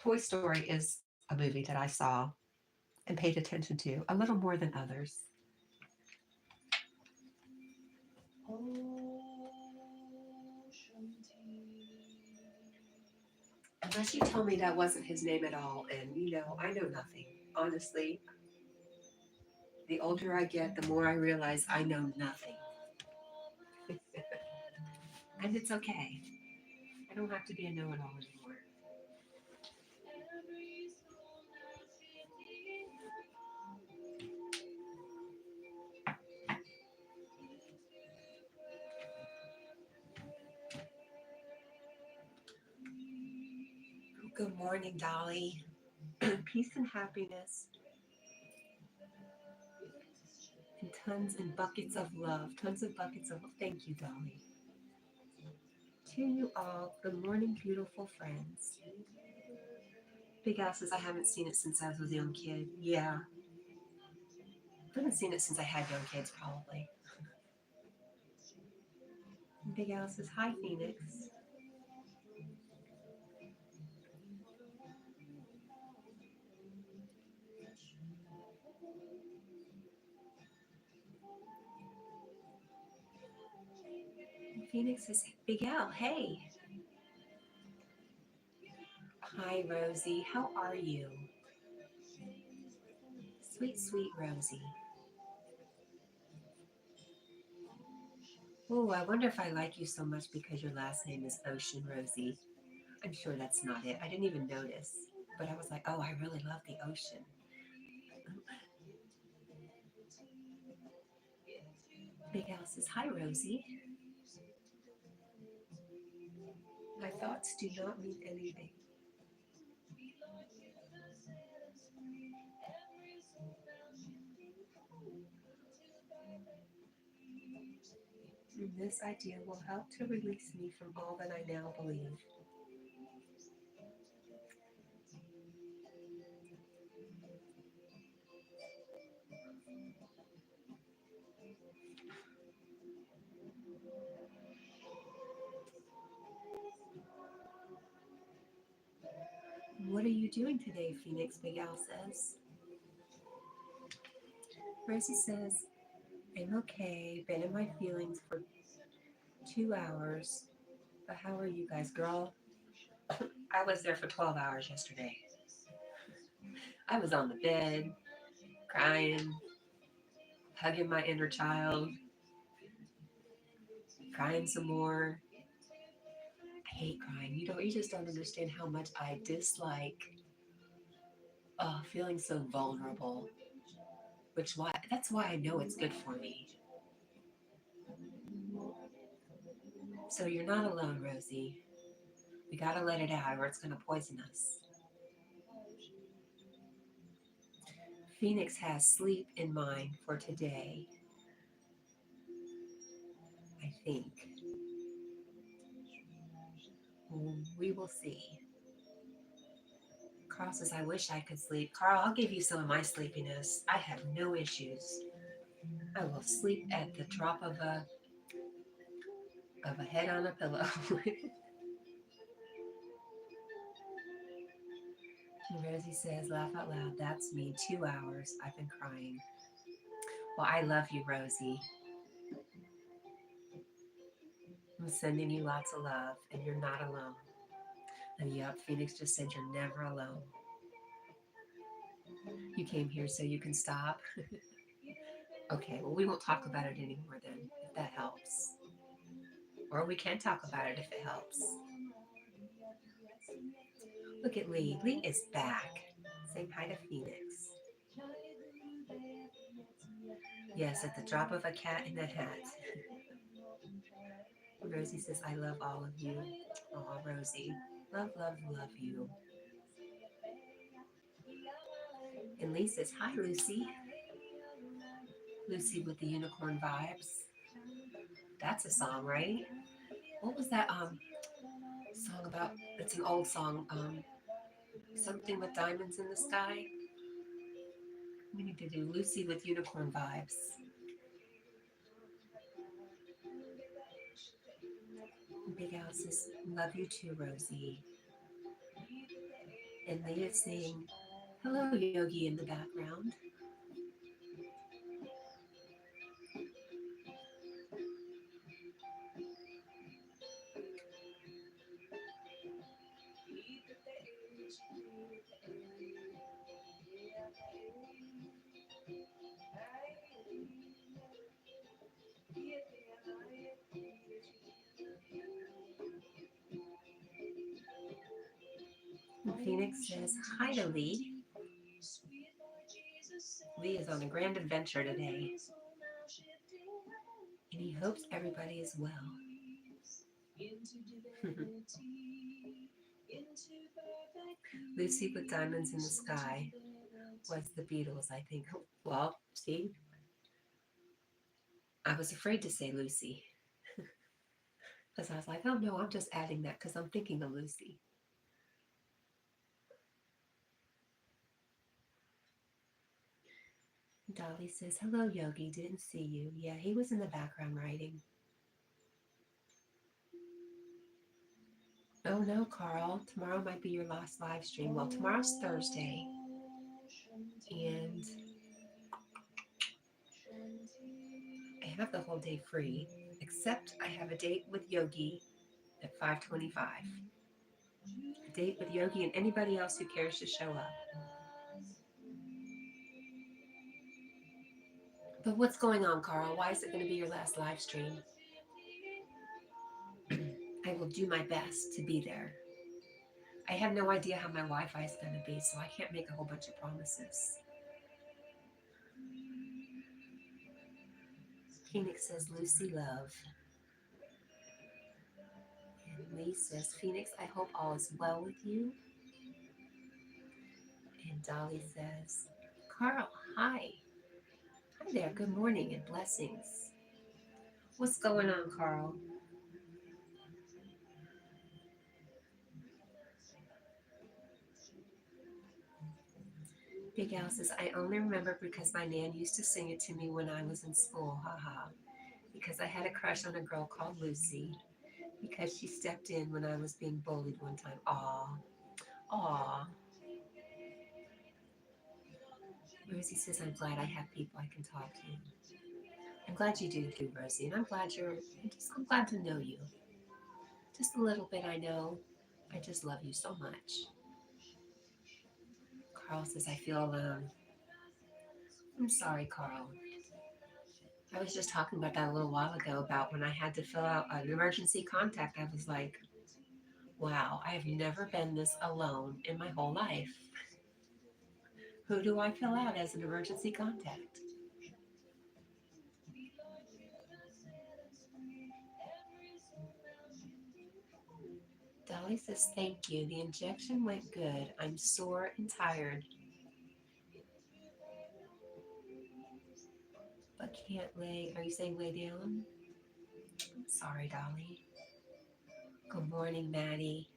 Toy Story is a movie that I saw and paid attention to a little more than others. Unless you tell me that wasn't his name at all, and I know nothing. Honestly, the older I get, the more I realize I know nothing. And it's okay. I don't have to be a know it all anymore. Good morning, Dolly. Peace and happiness, and tons and buckets of love. Tons of buckets of love. Thank you, Dolly. To you all, good morning, beautiful friends. Big Al says, I haven't seen it since I was a young kid. Yeah, I haven't seen it since I had young kids, probably. And Big Al says, hi, Phoenix. And Phoenix says, Big Al, hey. Hi, Rosie. How are you? Sweet, sweet Rosie. Oh, I wonder if I like you so much because your last name is Ocean, Rosie. I'm sure that's not it. I didn't even notice. But I was like, oh, I really love the ocean. Big Al says, hi, Rosie. My thoughts do not mean anything. And this idea will help to release me from all that I now believe. What are you doing today, Phoenix? Big Al says. Rosie says, I'm okay. Been in my feelings for 2 hours. But how are you guys, girl? I was there for 12 hours yesterday. I was on the bed, crying, hugging my inner child, crying some more. I hate crying. You just don't understand how much I dislike feeling so vulnerable. That's why I know it's good for me. So you're not alone, Rosie. We gotta let it out or it's gonna poison us. Phoenix has sleep in mind for today, I think. We will see. Carl says, I wish I could sleep. Carl, I'll give you some of my sleepiness. I have no issues. I will sleep at the drop of a head on a pillow. Rosie says, laugh out loud. That's me. 2 hours. I've been crying. Well, I love you, Rosie. I'm sending you lots of love, and you're not alone. And yep, Phoenix just said you're never alone. You came here so you can stop. Okay, well, we won't talk about it anymore then, if that helps. Or we can talk about it if it helps. Look at Lee. Lee is back. Saying hi to Phoenix. Yes, at the drop of a cat in a hat. Rosie says, I love all of you. Aw, Rosie. Love, love, love you. And Lee says, hi, Lucy. Lucy with the unicorn vibes. That's a song, right? What was that song about? It's an old song. Something with diamonds in the sky. We need to do Lucy with unicorn vibes. Big Al says, love you too, Rosie. And Lee is saying, hello, Yogi, in the background. And Phoenix says, hi to Lee. Lee is on a grand adventure today. And he hopes everybody is well. Lucy with Diamonds in the Sky was the Beatles, I think. Well, see, I was afraid to say Lucy. Because I was like, oh no, I'm just adding that because I'm thinking of Lucy. Dolly says, hello, Yogi, didn't see you. Yeah, he was in the background writing. Oh no, Carl, tomorrow might be your last live stream. Well, tomorrow's Thursday. And I have the whole day free, except I have a date with Yogi at 5:25. A date with Yogi and anybody else who cares to show up. But what's going on, Carl? Why is it going to be your last live stream? I will do my best to be there. I have no idea how my Wi-Fi is going to be, so I can't make a whole bunch of promises. Phoenix says, Lucy, love. And Lee says, Phoenix, I hope all is well with you. And Dolly says, Carl, hi. Hi there, good morning and blessings. What's going on, Carl? Big Al says, I only remember because my nan used to sing it to me when I was in school, haha. Because I had a crush on a girl called Lucy. Because she stepped in when I was being bullied one time. Aw. Aw. Rosie says, I'm glad I have people I can talk to. I'm glad you do too, Rosie. And I'm glad to know you. Just a little bit I know. I just love you so much. Carl says, I feel alone. I'm sorry, Carl. I was just talking about that a little while ago about when I had to fill out an emergency contact. I was like, wow, I have never been this alone in my whole life. Who do I fill out as an emergency contact? Dolly says, thank you. The injection went good. I'm sore and tired, but can't lay. Are you saying lay down? Sorry, Dolly. Good morning, Maddie.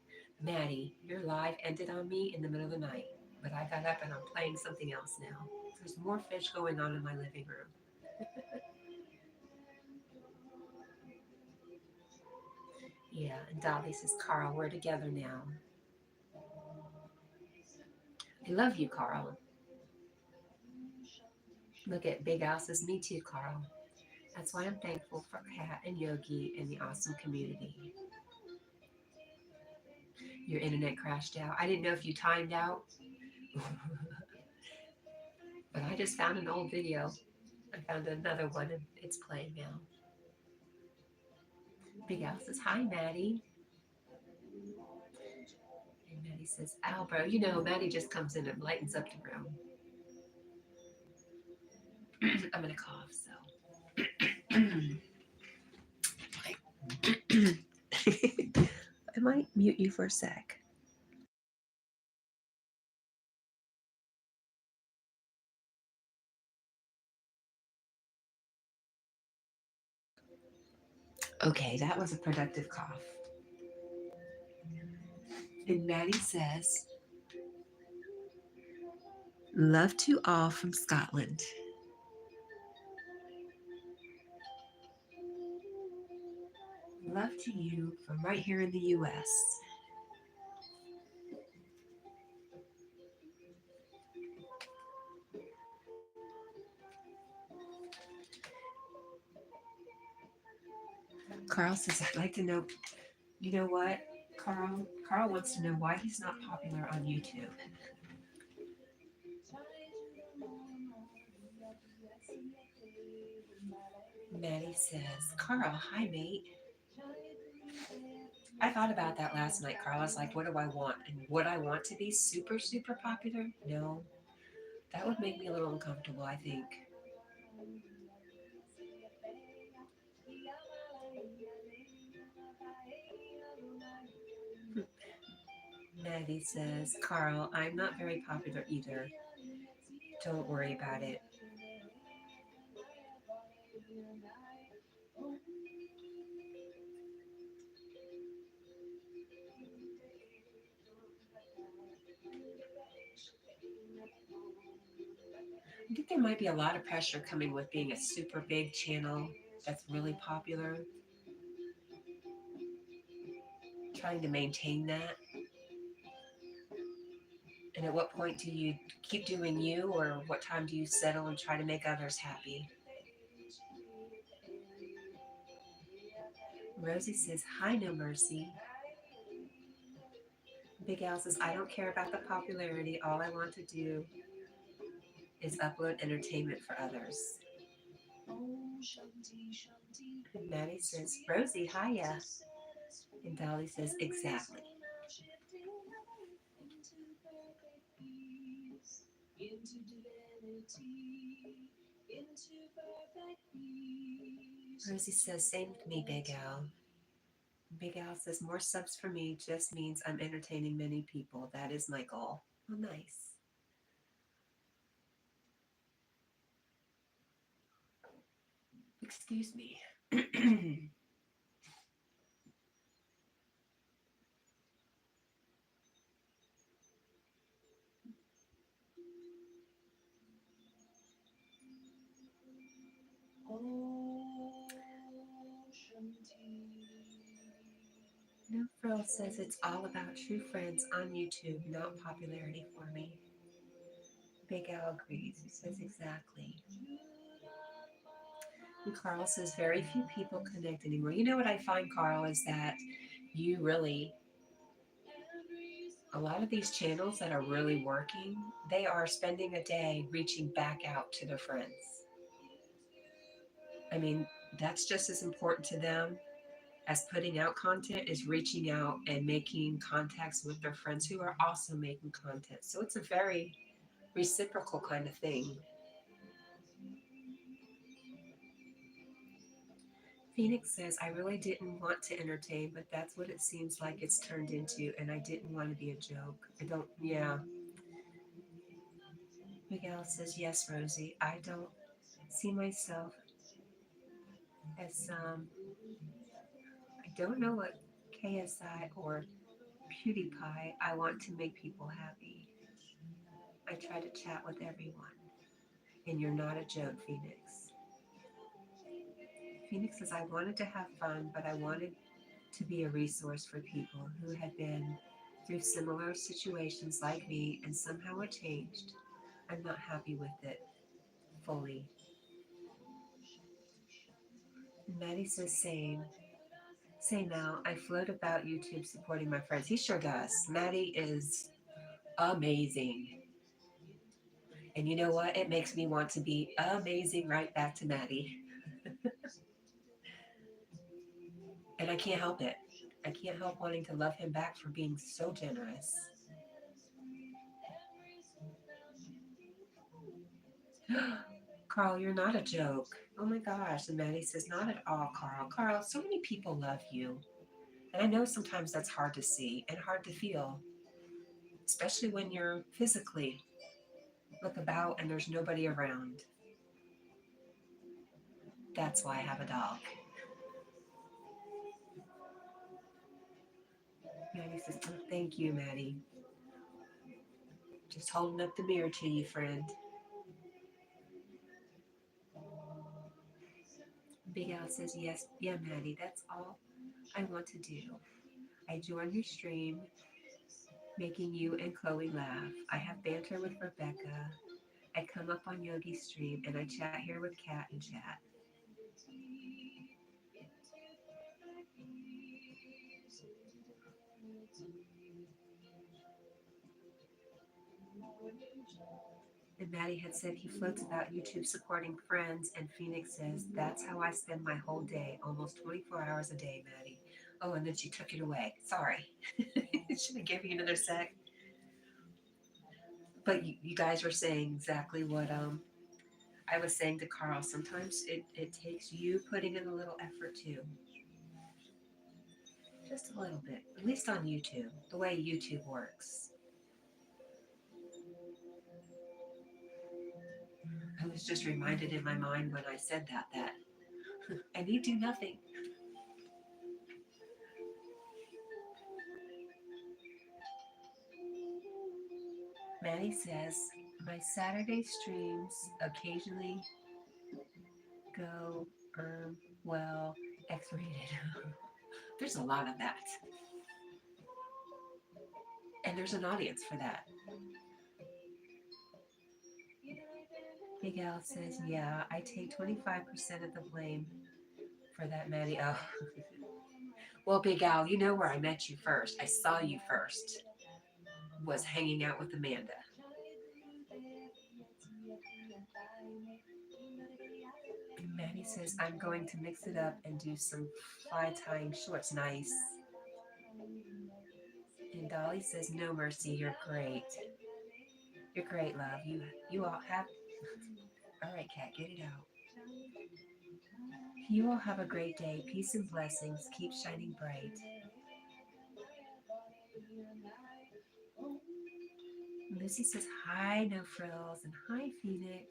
Maddie, your live ended on me in the middle of the night, but I got up and I'm playing something else now. There's more fish going on in my living room. Yeah, and Dolly says, Carl, we're together now. I love you, Carl. Look at Big Al says, me too, Carl. That's why I'm thankful for Cat and Yogi and the awesome community. Your internet crashed out. I didn't know if you timed out, but I just found an old video. I found another one and it's playing now. Big Al says, hi, Maddie. And Maddie says, Al, bro. You know, Maddie just comes in and lightens up the room. I'm going to cough, so. I might mute you for a sec. Okay, that was a productive cough. And Maddie says, love to all from Scotland. Love to you from right here in the U.S. Carl says, I'd like to know, you know what, Carl? Carl wants to know why he's not popular on YouTube. Maddie says, Carl, hi, mate. I thought about that last night, Carl. I was like, what do I want? And would I want to be super, super popular? No. That would make me a little uncomfortable, I think. Maddie says, Carl, I'm not very popular either. Don't worry about it. I think there might be a lot of pressure coming with being a super big channel that's really popular. Trying to maintain that. And at what point do you keep doing you, or what time do you settle and try to make others happy? Rosie says, hi, No Mercy. Big Al says, I don't care about the popularity. All I want to do is upload entertainment for others. And Maddie says, Rosie, hiya. And Dolly says, exactly. Rosie says, same with me, Big Al. Big Al says, more subs for me just means I'm entertaining many people. That is my goal. Oh, nice. Excuse me. No Frill says it's all about true friends on YouTube, not popularity for me. Big Al agrees. He says exactly. And Carl says very few people connect anymore. You know what I find, Carl, is that you really, a lot of these channels that are really working, they are spending a day reaching back out to their friends. I mean, that's just as important to them as putting out content is reaching out and making contacts with their friends who are also making content. So it's a very reciprocal kind of thing. Phoenix says, I really didn't want to entertain, but that's what it seems like it's turned into, and I didn't want to be a joke. I don't, yeah. Miguel says, yes, Rosie, I don't see myself as, I don't know what KSI or PewDiePie, I want to make people happy. I try to chat with everyone, and you're not a joke, Phoenix. Phoenix says, I wanted to have fun, but I wanted to be a resource for people who had been through similar situations like me, and somehow it changed. I'm not happy with it fully. And Maddie says, same. Same now. I float about YouTube supporting my friends. He sure does. Maddie is amazing. And you know what? It makes me want to be amazing right back to Maddie. And I can't help it. I can't help wanting to love him back for being so generous. Carl, you're not a joke. Oh my gosh. And Maddie says, not at all, Carl. Carl, so many people love you. And I know sometimes that's hard to see and hard to feel, especially when you're physically look about and there's nobody around. That's why I have a dog. Maddie says, oh, thank you, Maddie. Just holding up the mirror to you, friend. Big Al says, yes, yeah, Maddie, that's all I want to do. I join your stream, making you and Chloe laugh. I have banter with Rebecca. I come up on Yogi's stream and I chat here with Cat&Jack. And Maddie had said he floats about YouTube supporting friends, and Phoenix says, that's how I spend my whole day, almost 24 hours a day, Maddie. Oh, and then she took it away. Sorry. Should have given you another sec. But you guys were saying exactly what I was saying to Carl. Sometimes it takes you putting in a little effort too. Just a little bit. At least on YouTube, the way YouTube works. I was just reminded in my mind when I said that I need do nothing. Maddie says, my Saturday streams occasionally go, well, X-rated. There's a lot of that. And there's an audience for that. Big Al says, yeah, I take 25% of the blame for that, Maddie. Oh. Well, Big Al, you know where I met you first. I saw you first. Was hanging out with Amanda. And Maddie says, I'm going to mix it up and do some fly tying shorts. Nice. And Dolly says, no mercy, you're great. You're great, love. You all have all right, Kat, get it out. You all have a great day. Peace and blessings. Keep shining bright. Lucy says, hi, no frills, and hi, Phoenix.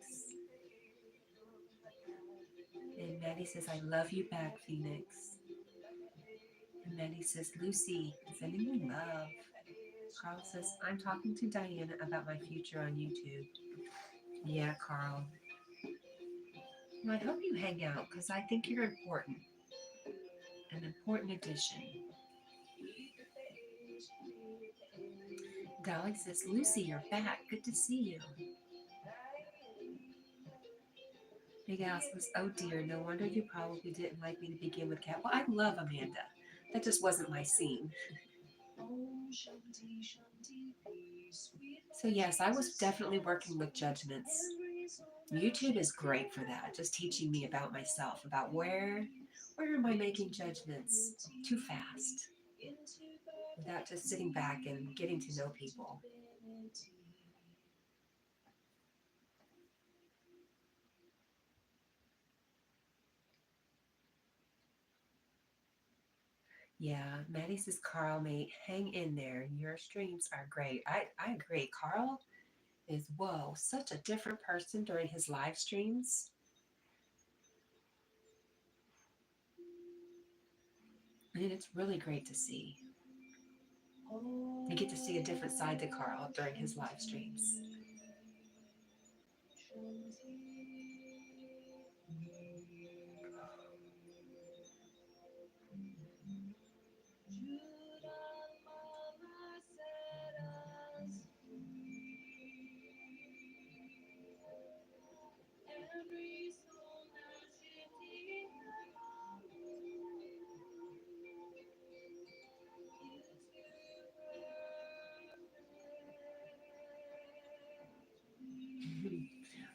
And Maddie says, I love you back, Phoenix. And Maddie says, Lucy, sending you love. Carl says, I'm talking to Diana about my future on YouTube. Yeah, Carl. Well, I hope you hang out because I think you're important. An important addition. Dolly says, Lucy, you're back. Good to see you. Big Al says, oh dear, no wonder you probably didn't like me to begin with, Kat. Well, I love Amanda. That just wasn't my scene. So yes, I was definitely working with judgments. YouTube is great for that, just teaching me about myself, about where am I making judgments too fast, without just sitting back and getting to know people. Yeah, Maddie says, Carl, mate, hang in there. Your streams are great. I agree. Carl is, whoa, such a different person during his live streams. And it's really great to see. You get to see a different side to Carl during his live streams.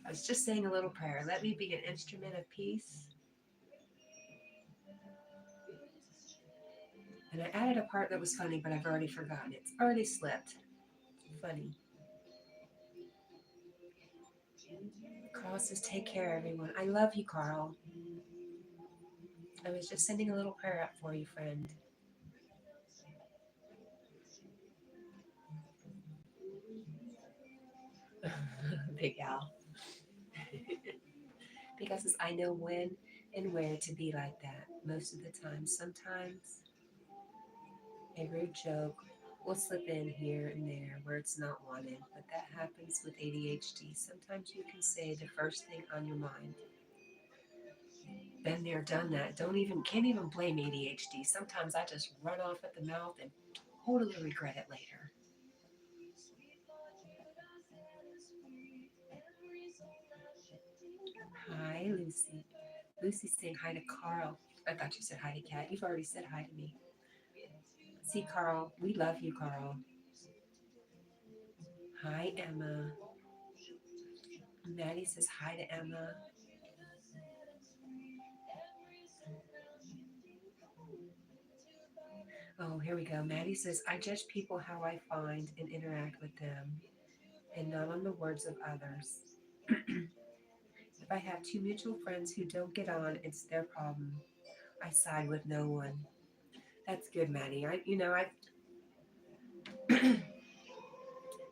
I was just saying a little prayer. Let me be an instrument of peace. And I added a part that was funny, but I've already forgotten. It's already slipped. Funny. Carl says, take care, everyone. I love you, Carl. I was just sending a little prayer up for you, friend. Big Al. Because I know when and where to be like that most of the time. Sometimes a rude joke will slip in here and there where it's not wanted, but that happens with ADHD. Sometimes you can say the first thing on your mind. Been there, done that. Can't even blame ADHD. Sometimes I just run off at the mouth and totally regret it later. Hi, Lucy. Lucy's saying hi to Carl. I thought you said hi to Kat. You've already said hi to me. See, Carl, we love you, Carl. Hi, Emma. Maddie says hi to Emma. Oh, here we go. Maddie says, I judge people how I find and interact with them, and not on the words of others. If I have two mutual friends who don't get on, it's their problem. I side with no one. That's good, Maddie.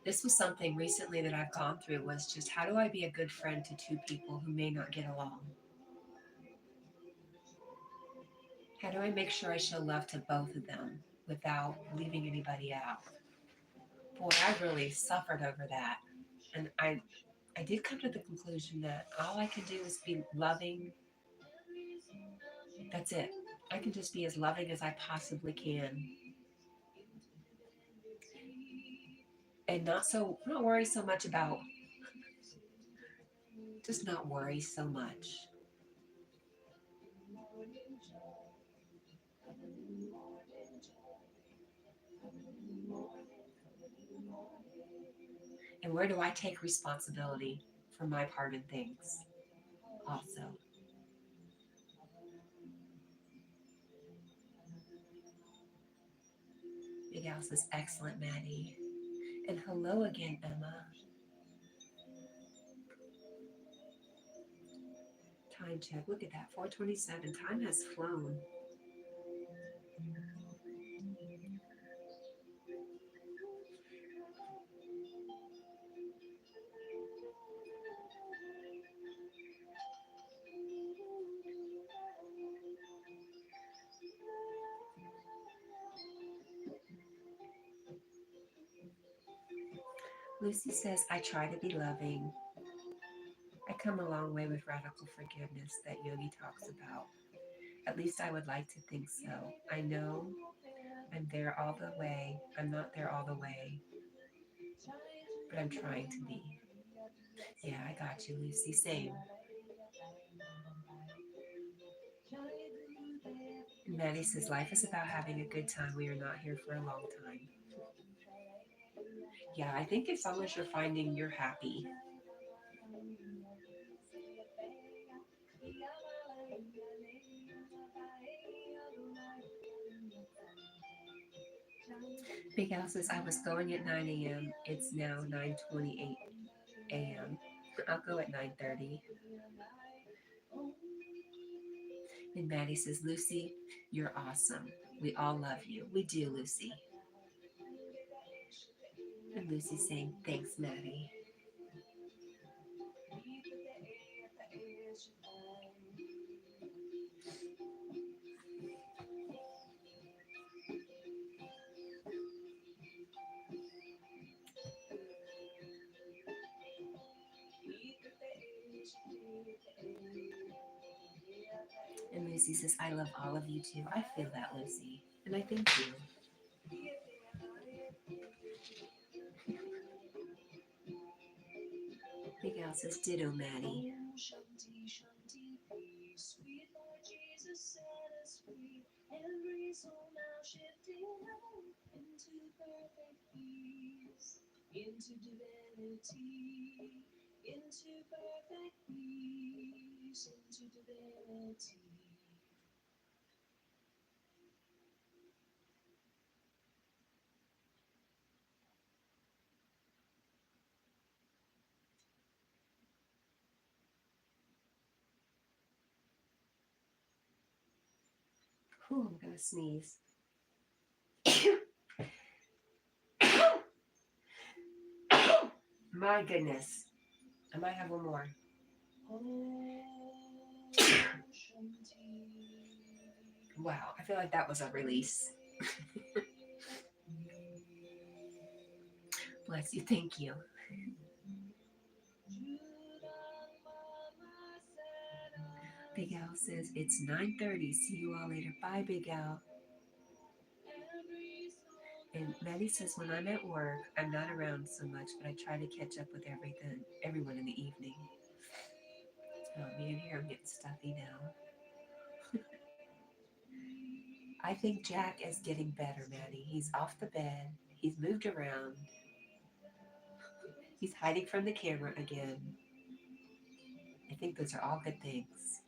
This was something recently that I've gone through, was just how do I be a good friend to two people who may not get along? How do I make sure I show love to both of them without leaving anybody out? Boy, I really suffered over that. And I did come to the conclusion that all I can do is be loving. That's it. I can just be as loving as I possibly can. And not worry so much about, just not worry so much. And where do I take responsibility for my part in things also? Big Al says, excellent, Maddie. And hello again, Emma. Time check. Look at that. 4:27. Time has flown. Lucy says, I try to be loving. I come a long way with radical forgiveness that Yogi talks about. At least I would like to think so. I know I'm there all the way. I'm not there all the way, but I'm trying to be. Yeah, I got you, Lucy. Same. And Maddie says, life is about having a good time. We are not here for a long time. Yeah, I think as long as you're finding you're happy, Big Al says, I was going at 9 a.m. It's now 9:28 a.m. I'll go at 9:30. And Maddie says, Lucy, you're awesome. We all love you. We do, Lucy. And Lucy's saying, thanks, Maddie. And Lucy says, I love all of you too. I feel that, Lucy. And I thank you. Big Al says, ditto, Maddie. Shanti, Shanti, peace. Sweet Lord Jesus set us free. Every soul now shifting home into perfect peace, into divinity, into perfect peace, into divinity. Whew, I'm going to sneeze. My goodness. I might have one more. Wow, I feel like that was a release. Bless you. Thank you. Big Al says, it's 9:30. See you all later. Bye, Big Al. And Maddie says, when I'm at work, I'm not around so much, but I try to catch up with everyone in the evening. Oh, man, here I'm getting stuffy now. I think Jack is getting better, Maddie. He's off the bed. He's moved around. He's hiding from the camera again. I think those are all good things.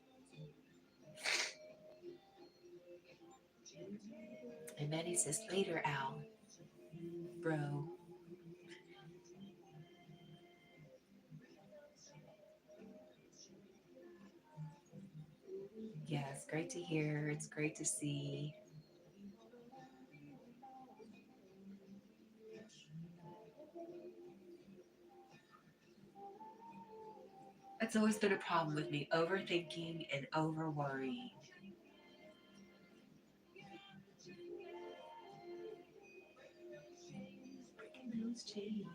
And Maddie says, later, Al. Bro. Yeah, it's great to hear. It's great to see. That's always been a problem with me, overthinking and over worrying. Breaking those chains.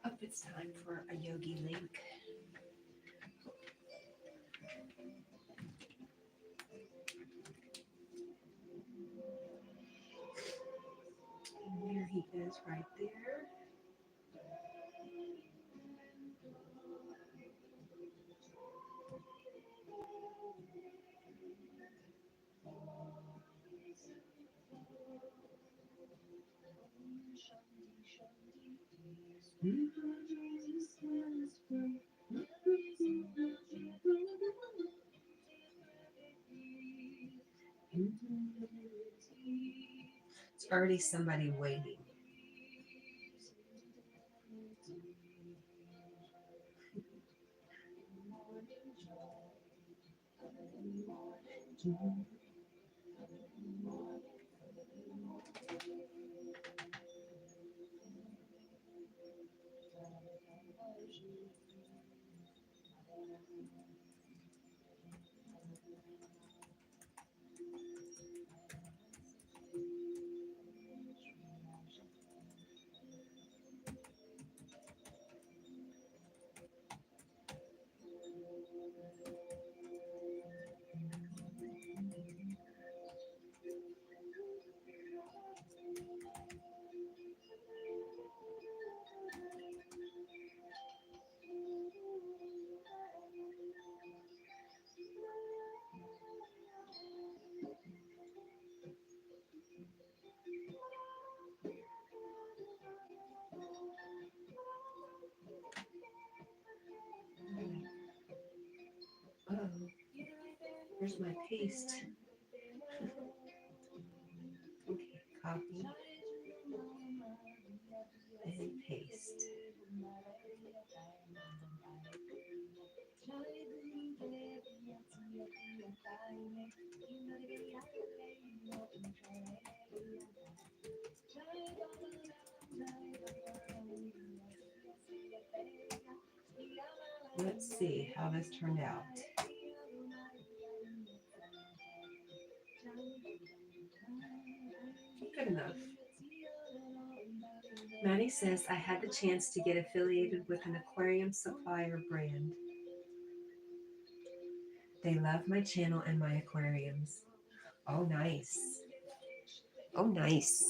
Up, it's time for a yogi link. And there he is right there. It's already somebody waiting. Where's my paste? Okay, copy and paste. Let's see how this turned out. Good enough. Maddie says I had the chance to get affiliated with an aquarium supplier brand. They love my channel and my aquariums. Oh, nice. Oh, nice.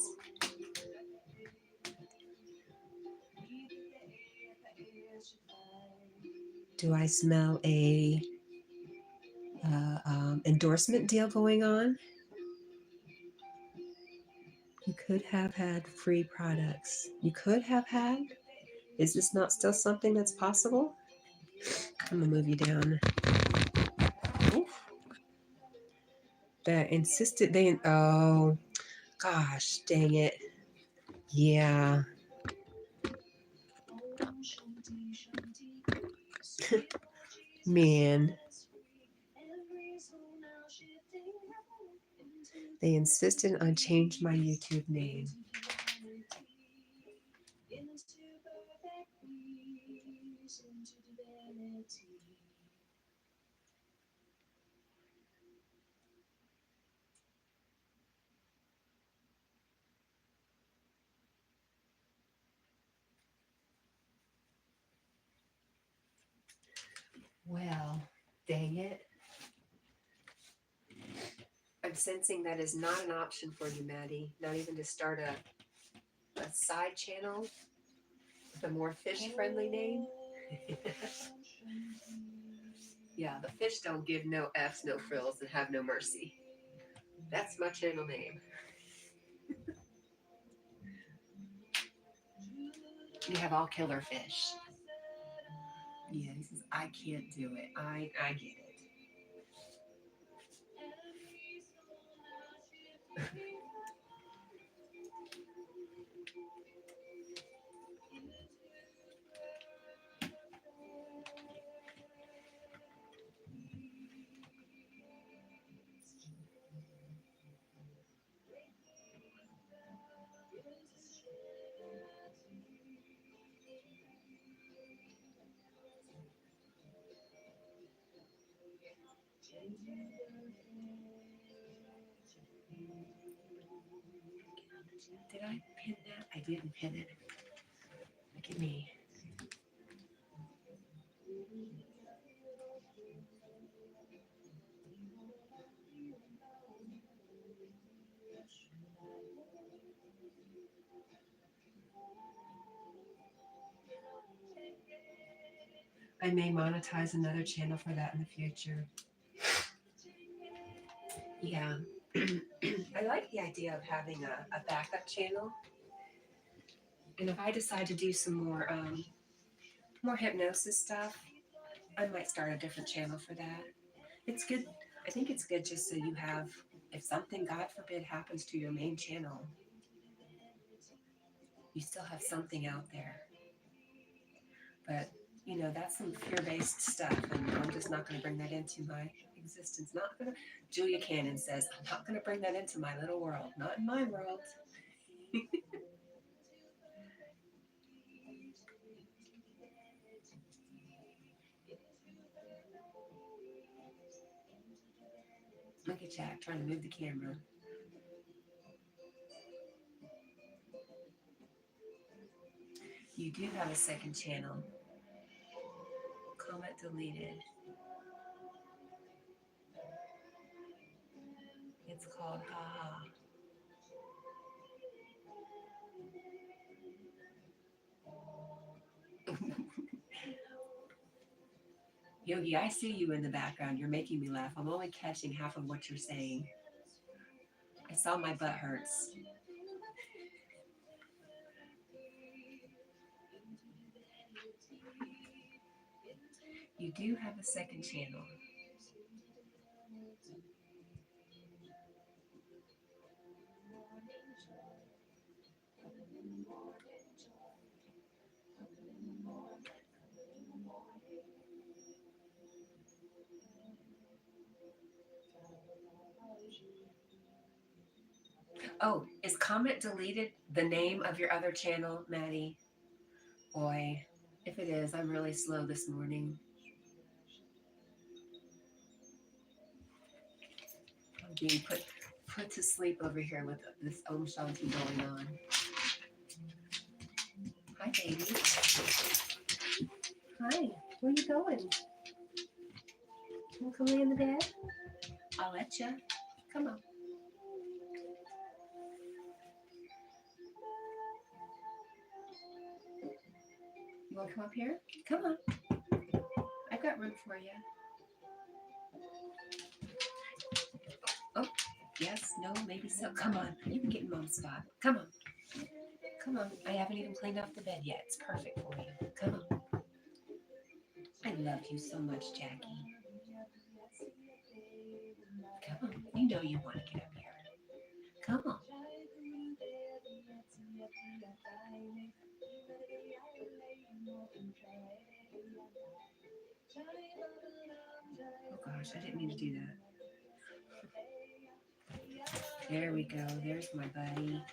Do I smell a endorsement deal going on? You could have had free products. You could have had? Is this not still something that's possible? I'm gonna move you down. Oof. That insisted they, oh, gosh, dang it. Yeah. Man. They insisted on change my YouTube name. Well, dang it. I'm sensing that is not an option for you, Maddie. Not even to start a side channel with a more fish-friendly name. Yeah, the fish don't give no F's, no frills, and have no mercy. That's my channel name. You have all killer fish. Yeah, he says, I can't do it. I get it. Did I pin that? I didn't pin it. Look at me. I may monetize another channel for that in the future. Yeah. I like the idea of having a backup channel. And if I decide to do some more hypnosis stuff, I might start a different channel for that. It's good. I think it's good just so you have, if something, God forbid, happens to your main channel, you still have something out there. But, you know, that's some fear-based stuff, and I'm just not going to bring that into my existence. Not gonna. Julia Cannon says, I'm not going to bring that into my little world. Not in my world. Look at Jack trying to move the camera. You do have a second channel. Comment deleted. It's called Haha. Yogi, I see you in the background. You're making me laugh. I'm only catching half of what you're saying. I saw my butt hurts. You do have a second channel. Oh, is comment deleted the name of your other channel, Maddie? Boy, if it is, I'm really slow this morning. I'm being put to sleep over here with this Shanti going on. Hi, baby. Hi, where you going? You come lay in the bed? I'll let you. Come on. You want to come up here? Come on. I've got room for you. Oh, yes, no, maybe so. Come on. You can get in mom's spot. Come on. Come on. I haven't even cleaned off the bed yet. It's perfect for you. Come on. I love you so much, Jackie. Come on. You know you want to get up here. Come on. Oh gosh, I didn't mean to do that. There we go. There's my buddy.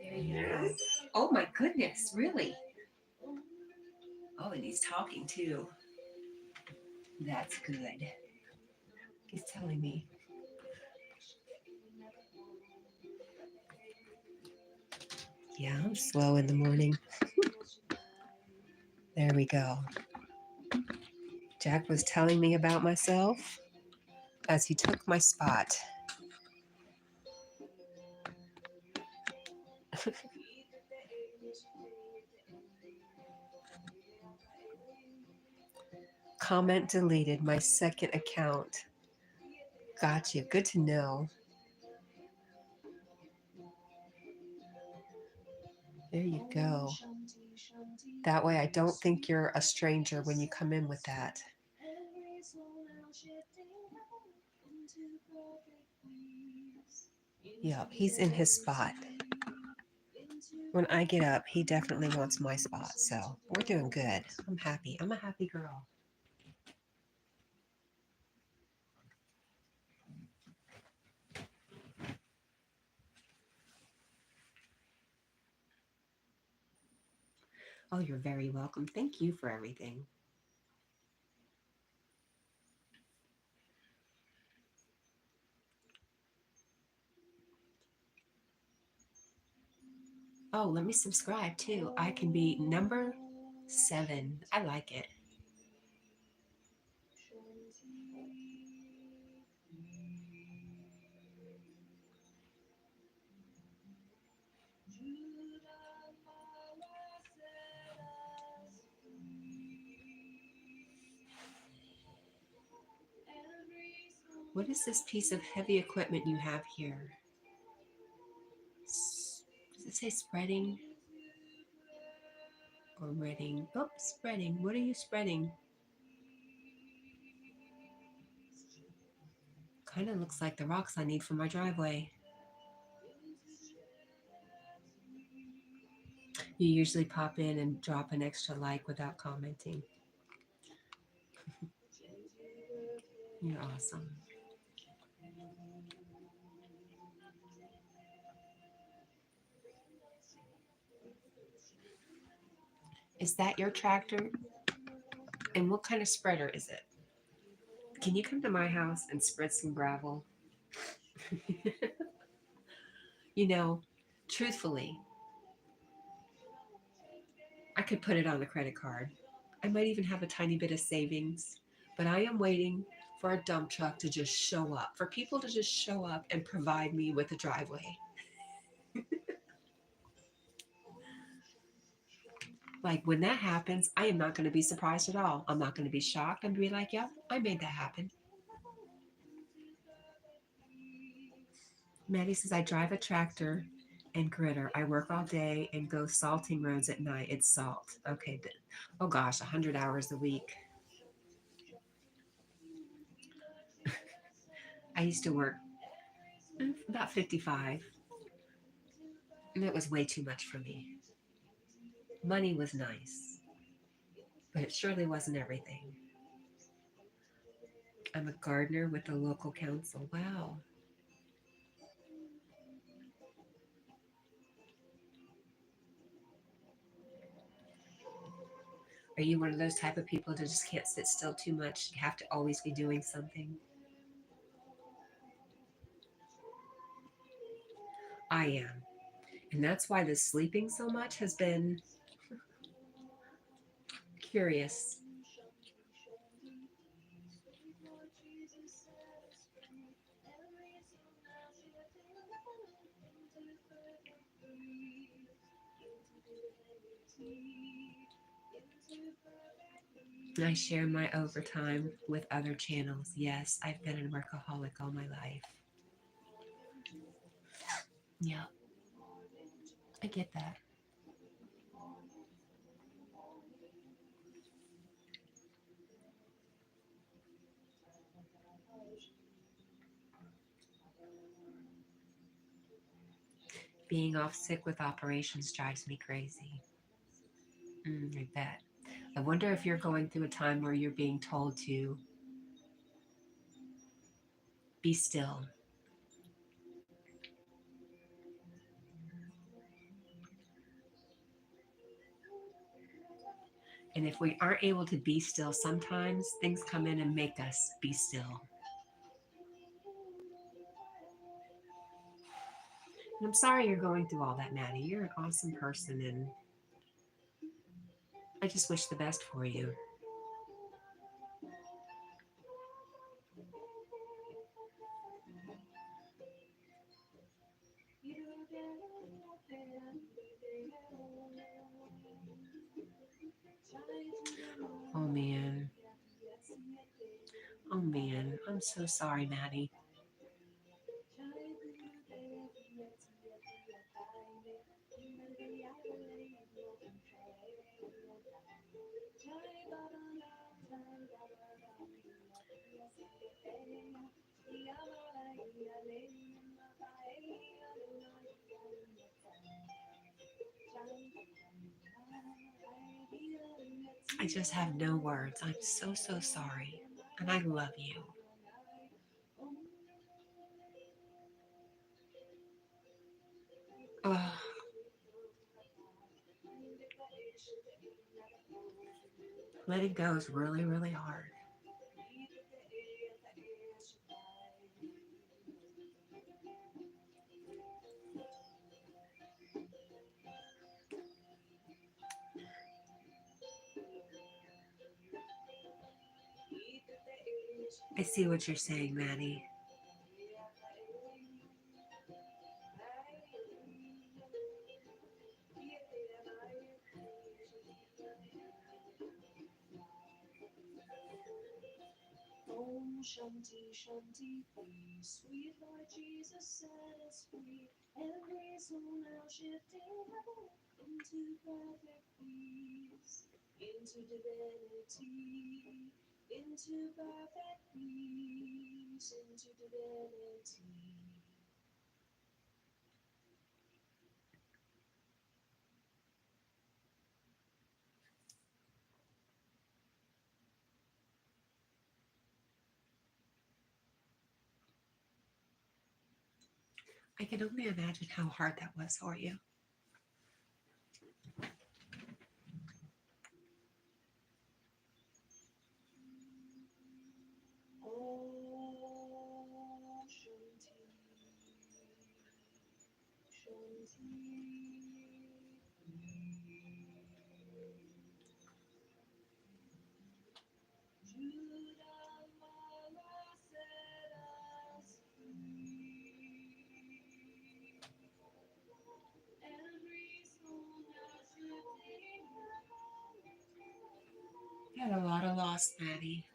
There you go. Oh my goodness, really? Oh, and he's talking too. That's good. He's telling me. Yeah, I'm slow in the morning. There we go. Jack was telling me about myself as he took my spot. Comment deleted, my second account. Got you. Good to know. There you go. That way I don't think you're a stranger when you come in with that. Yeah, he's in his spot. When I get up, he definitely wants my spot. So we're doing good. I'm happy. I'm a happy girl. Oh, you're very welcome. Thank you for everything. Oh, let me subscribe too. I can be number 7. I like it. What is this piece of heavy equipment you have here? Does it say spreading? Or reading? Oh, spreading. What are you spreading? Kind of looks like the rocks I need for my driveway. You usually pop in and drop an extra like without commenting. You're awesome. Is that your tractor? And what kind of spreader is it? Can you come to my house and spread some gravel? You know, truthfully, I could put it on a credit card. I might even have a tiny bit of savings, but I am waiting for a dump truck to just show up, for people to just show up and provide me with a driveway. Like when that happens, I am not going to be surprised at all. I'm not going to be shocked. I'm going to be like, yeah, I made that happen. Maddie says, I drive a tractor and gritter. I work all day and go salting roads at night. It's salt. Okay. Oh gosh, 100 hours a week. I used to work about 55, and it was way too much for me. Money was nice, but it surely wasn't everything. I'm a gardener with the local council. Wow. Are you one of those type of people that just can't sit still too much? You have to always be doing something? I am. And that's why the sleeping so much has been curious. I share my overtime with other channels. Yes, I've been a workaholic all my life. Yeah, I get that. Being off sick with operations drives me crazy. I bet. I wonder if you're going through a time where you're being told to be still. And if we aren't able to be still, sometimes things come in and make us be still. And I'm sorry you're going through all that, Maddie. You're an awesome person, and I just wish the best for you. Oh man. Oh man. I'm so sorry, Maddie. I just have no words. I'm so, so sorry. And I love you. Oh, letting go is really, really hard. I see what you're saying, Maddie. Shanti, Shanti, peace. Sweet Lord Jesus set us free. Every soul now shifting heaven into perfect peace, into divinity, into perfect peace, into divinity. I can only imagine how hard that was for you. Oh, Shanti, Shanti. Judah Mama set us free. Every soul now shifting You had a lot of loss, Maddie.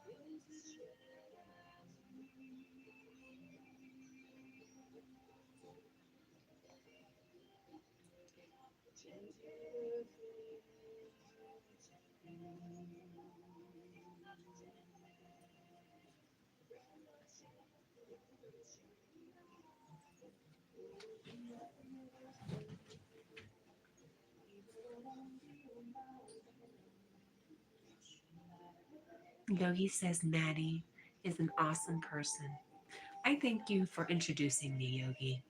into perfect peace. Yogi says Maddie is an awesome person. I thank you for introducing me, Yogi.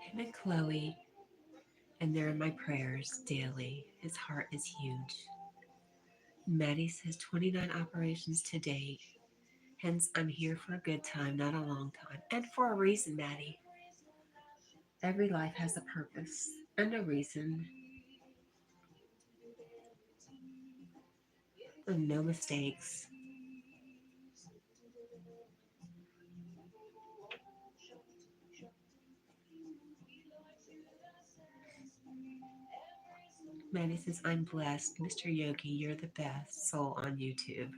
Him and Chloe, and they're in my prayers daily. His heart is huge. Maddie says 29 operations to date. Hence, I'm here for a good time, not a long time. And for a reason, Maddie. Every life has a purpose and a reason, and no mistakes. Maddie says, I'm blessed. Mr. Yogi, you're the best soul on YouTube.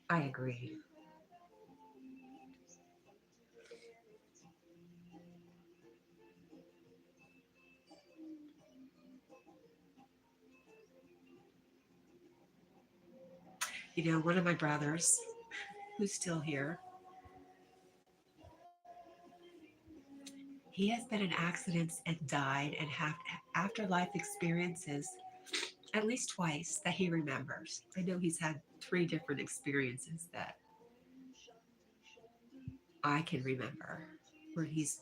I agree. You know, one of my brothers, who's still here, he has been in accidents and died and have afterlife experiences at least twice that he remembers. I know he's had three different experiences that I can remember where he's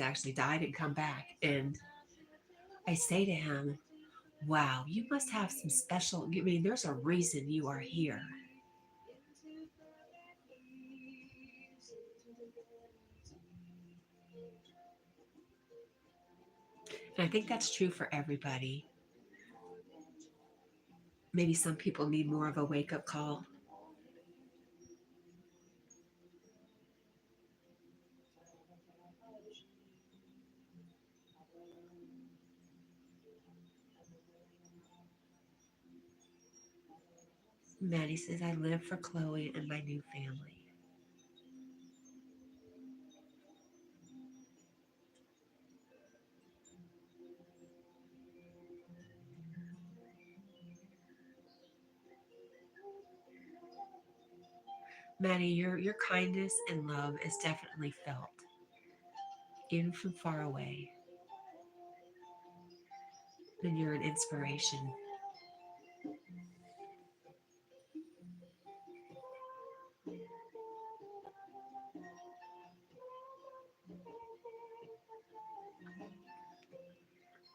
actually died and come back. And I say to him, wow, you must have some special, I mean, there's a reason you are here. And I think that's true for everybody. Maybe some people need more of a wake up call. Maddie says, I live for Chloe and my new family. Maddie, your kindness and love is definitely felt, even from far away. And you're an inspiration.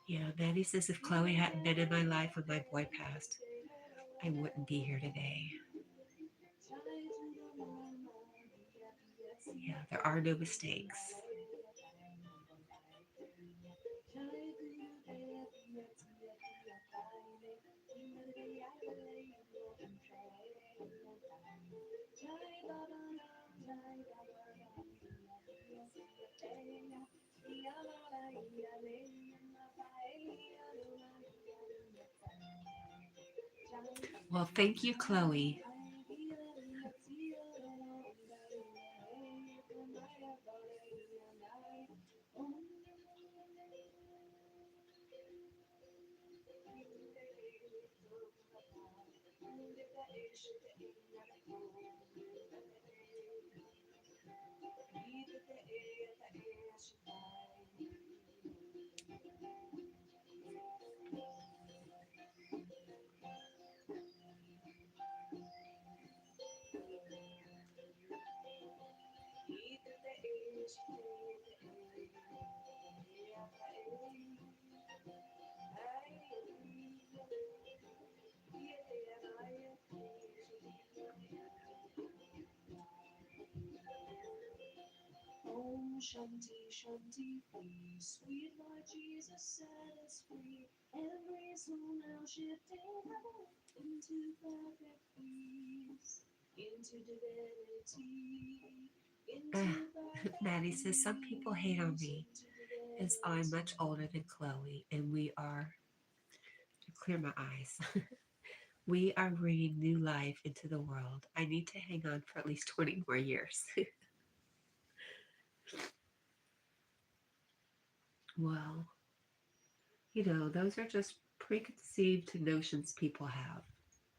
Yeah, Maddie says, if Chloe hadn't been in my life when my boy passed, I wouldn't be here today. Yeah, there are no mistakes. Well, thank you, Chloe. Om Shanti Shanti peace. Sweet Lord Jesus set us free. Every soul now shifting heaven into perfect peace, into divinity, into perfect Maddie says, some people hate on peace, me into as I'm divinity. much older than Chloe, and we are, to clear my eyes, we are bringing new life into the world. I need to hang on for at least 20 more years. Well, those are just preconceived notions people have,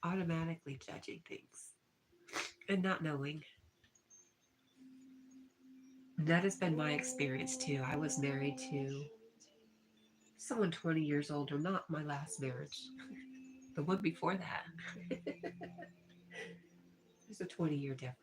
automatically judging things and not knowing. That has been my experience too. I was married to someone 20 years older, not my last marriage, the one before that. There's a 20-year difference.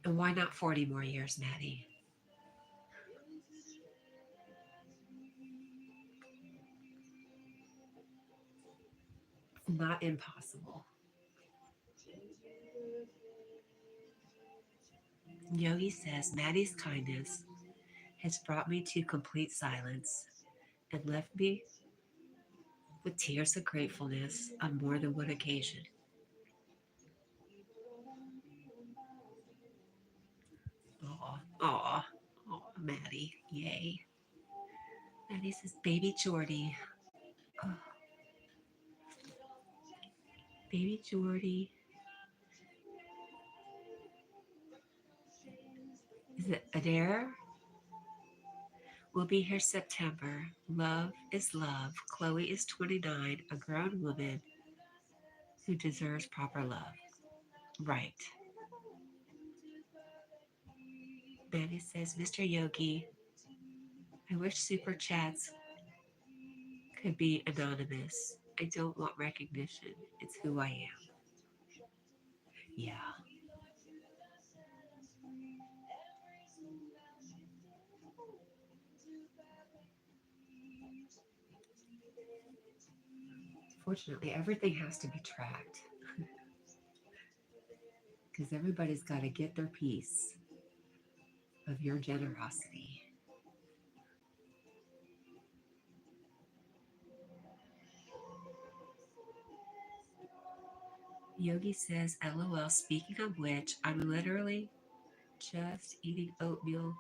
And why not 40 more years, Maddie? Not impossible. Yogi says Maddie's kindness has brought me to complete silence and left me with tears of gratefulness on more than one occasion. Aw, aw, aw, Maddie, yay. Maddie says, baby Jordy. Oh, baby Jordy. Is it Adair? We'll be here September. Love is love. Chloe is 29, a grown woman who deserves proper love. Right. Maddie says, Mr. Yogi, I wish super chats could be anonymous. I don't want recognition. It's who I am. Yeah. Fortunately, everything has to be tracked because everybody's got to get their piece of your generosity. Yogi says, LOL, speaking of which, I'm literally just eating oatmeal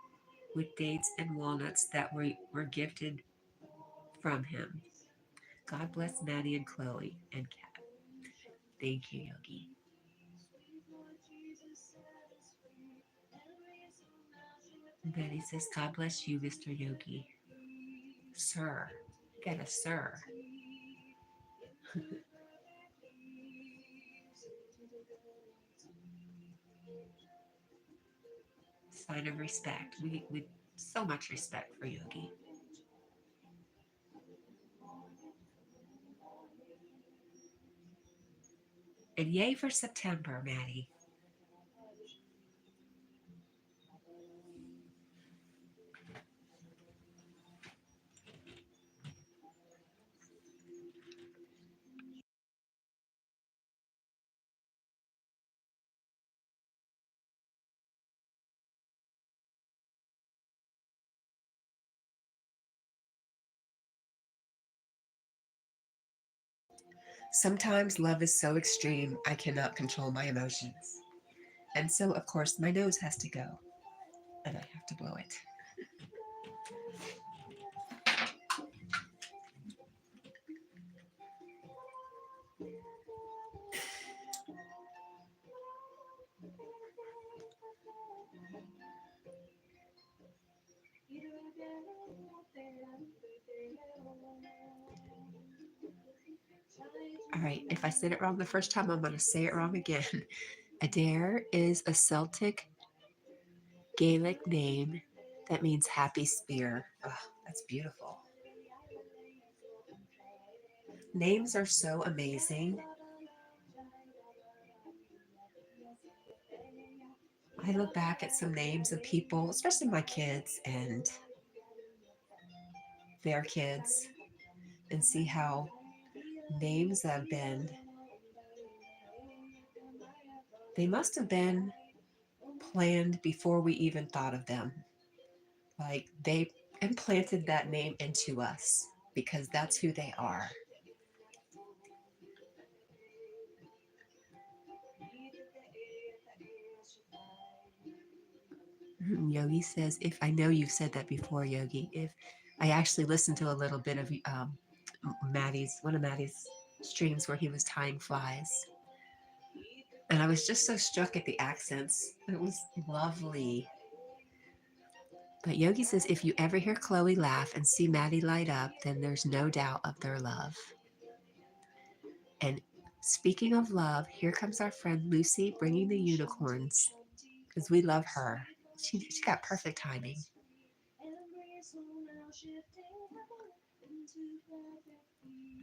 with dates and walnuts that were gifted from him. God bless Maddie and Chloe and Cat. Thank you, Yogi. Betty says, God bless you, Mr. Yogi. Sir. Get a sir. Sign of respect. We so much respect for Yogi. And yay for September, Maddie. Sometimes love is so extreme, I cannot control my emotions. And so, of course, my nose has to go, and I have to blow it. All right, if I said it wrong the first time, I'm going to say it wrong again. Adair is a Celtic Gaelic name that means happy spear. Oh, that's beautiful. Names are so amazing. I look back at some names of people, especially my kids and their kids, and see how names have been, they must have been planned before we even thought of them. Like they implanted that name into us because that's who they are. Yogi says, if I know you've said that before, Yogi, if I actually listened to a little bit of one of Maddie's streams where he was tying flies. And I was just so struck at the accents. It was lovely. But Yogi says, if you ever hear Chloe laugh and see Maddie light up, then there's no doubt of their love. And speaking of love, here comes our friend Lucy bringing the unicorns because we love her. She got perfect timing.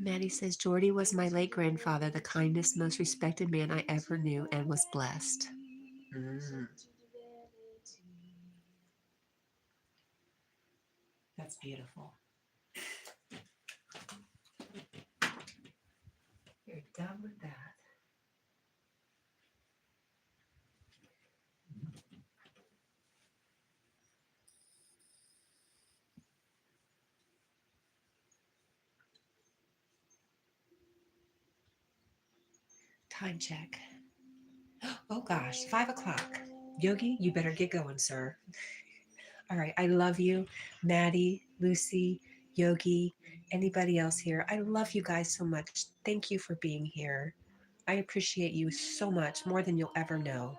Maddie says, Jordy was my late grandfather, the kindest, most respected man I ever knew, and was blessed. That's beautiful. You're done with that. Time check. Oh gosh, 5 o'clock. Yogi, you better get going, sir. All right, I love you, Maddie, Lucy, Yogi, anybody else here. I love you guys so much. Thank you for being here. I appreciate you so much, more than you'll ever know.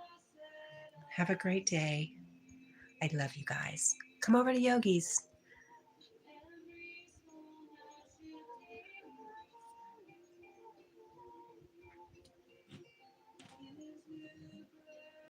Have a great day. I love you guys. Come over to Yogi's.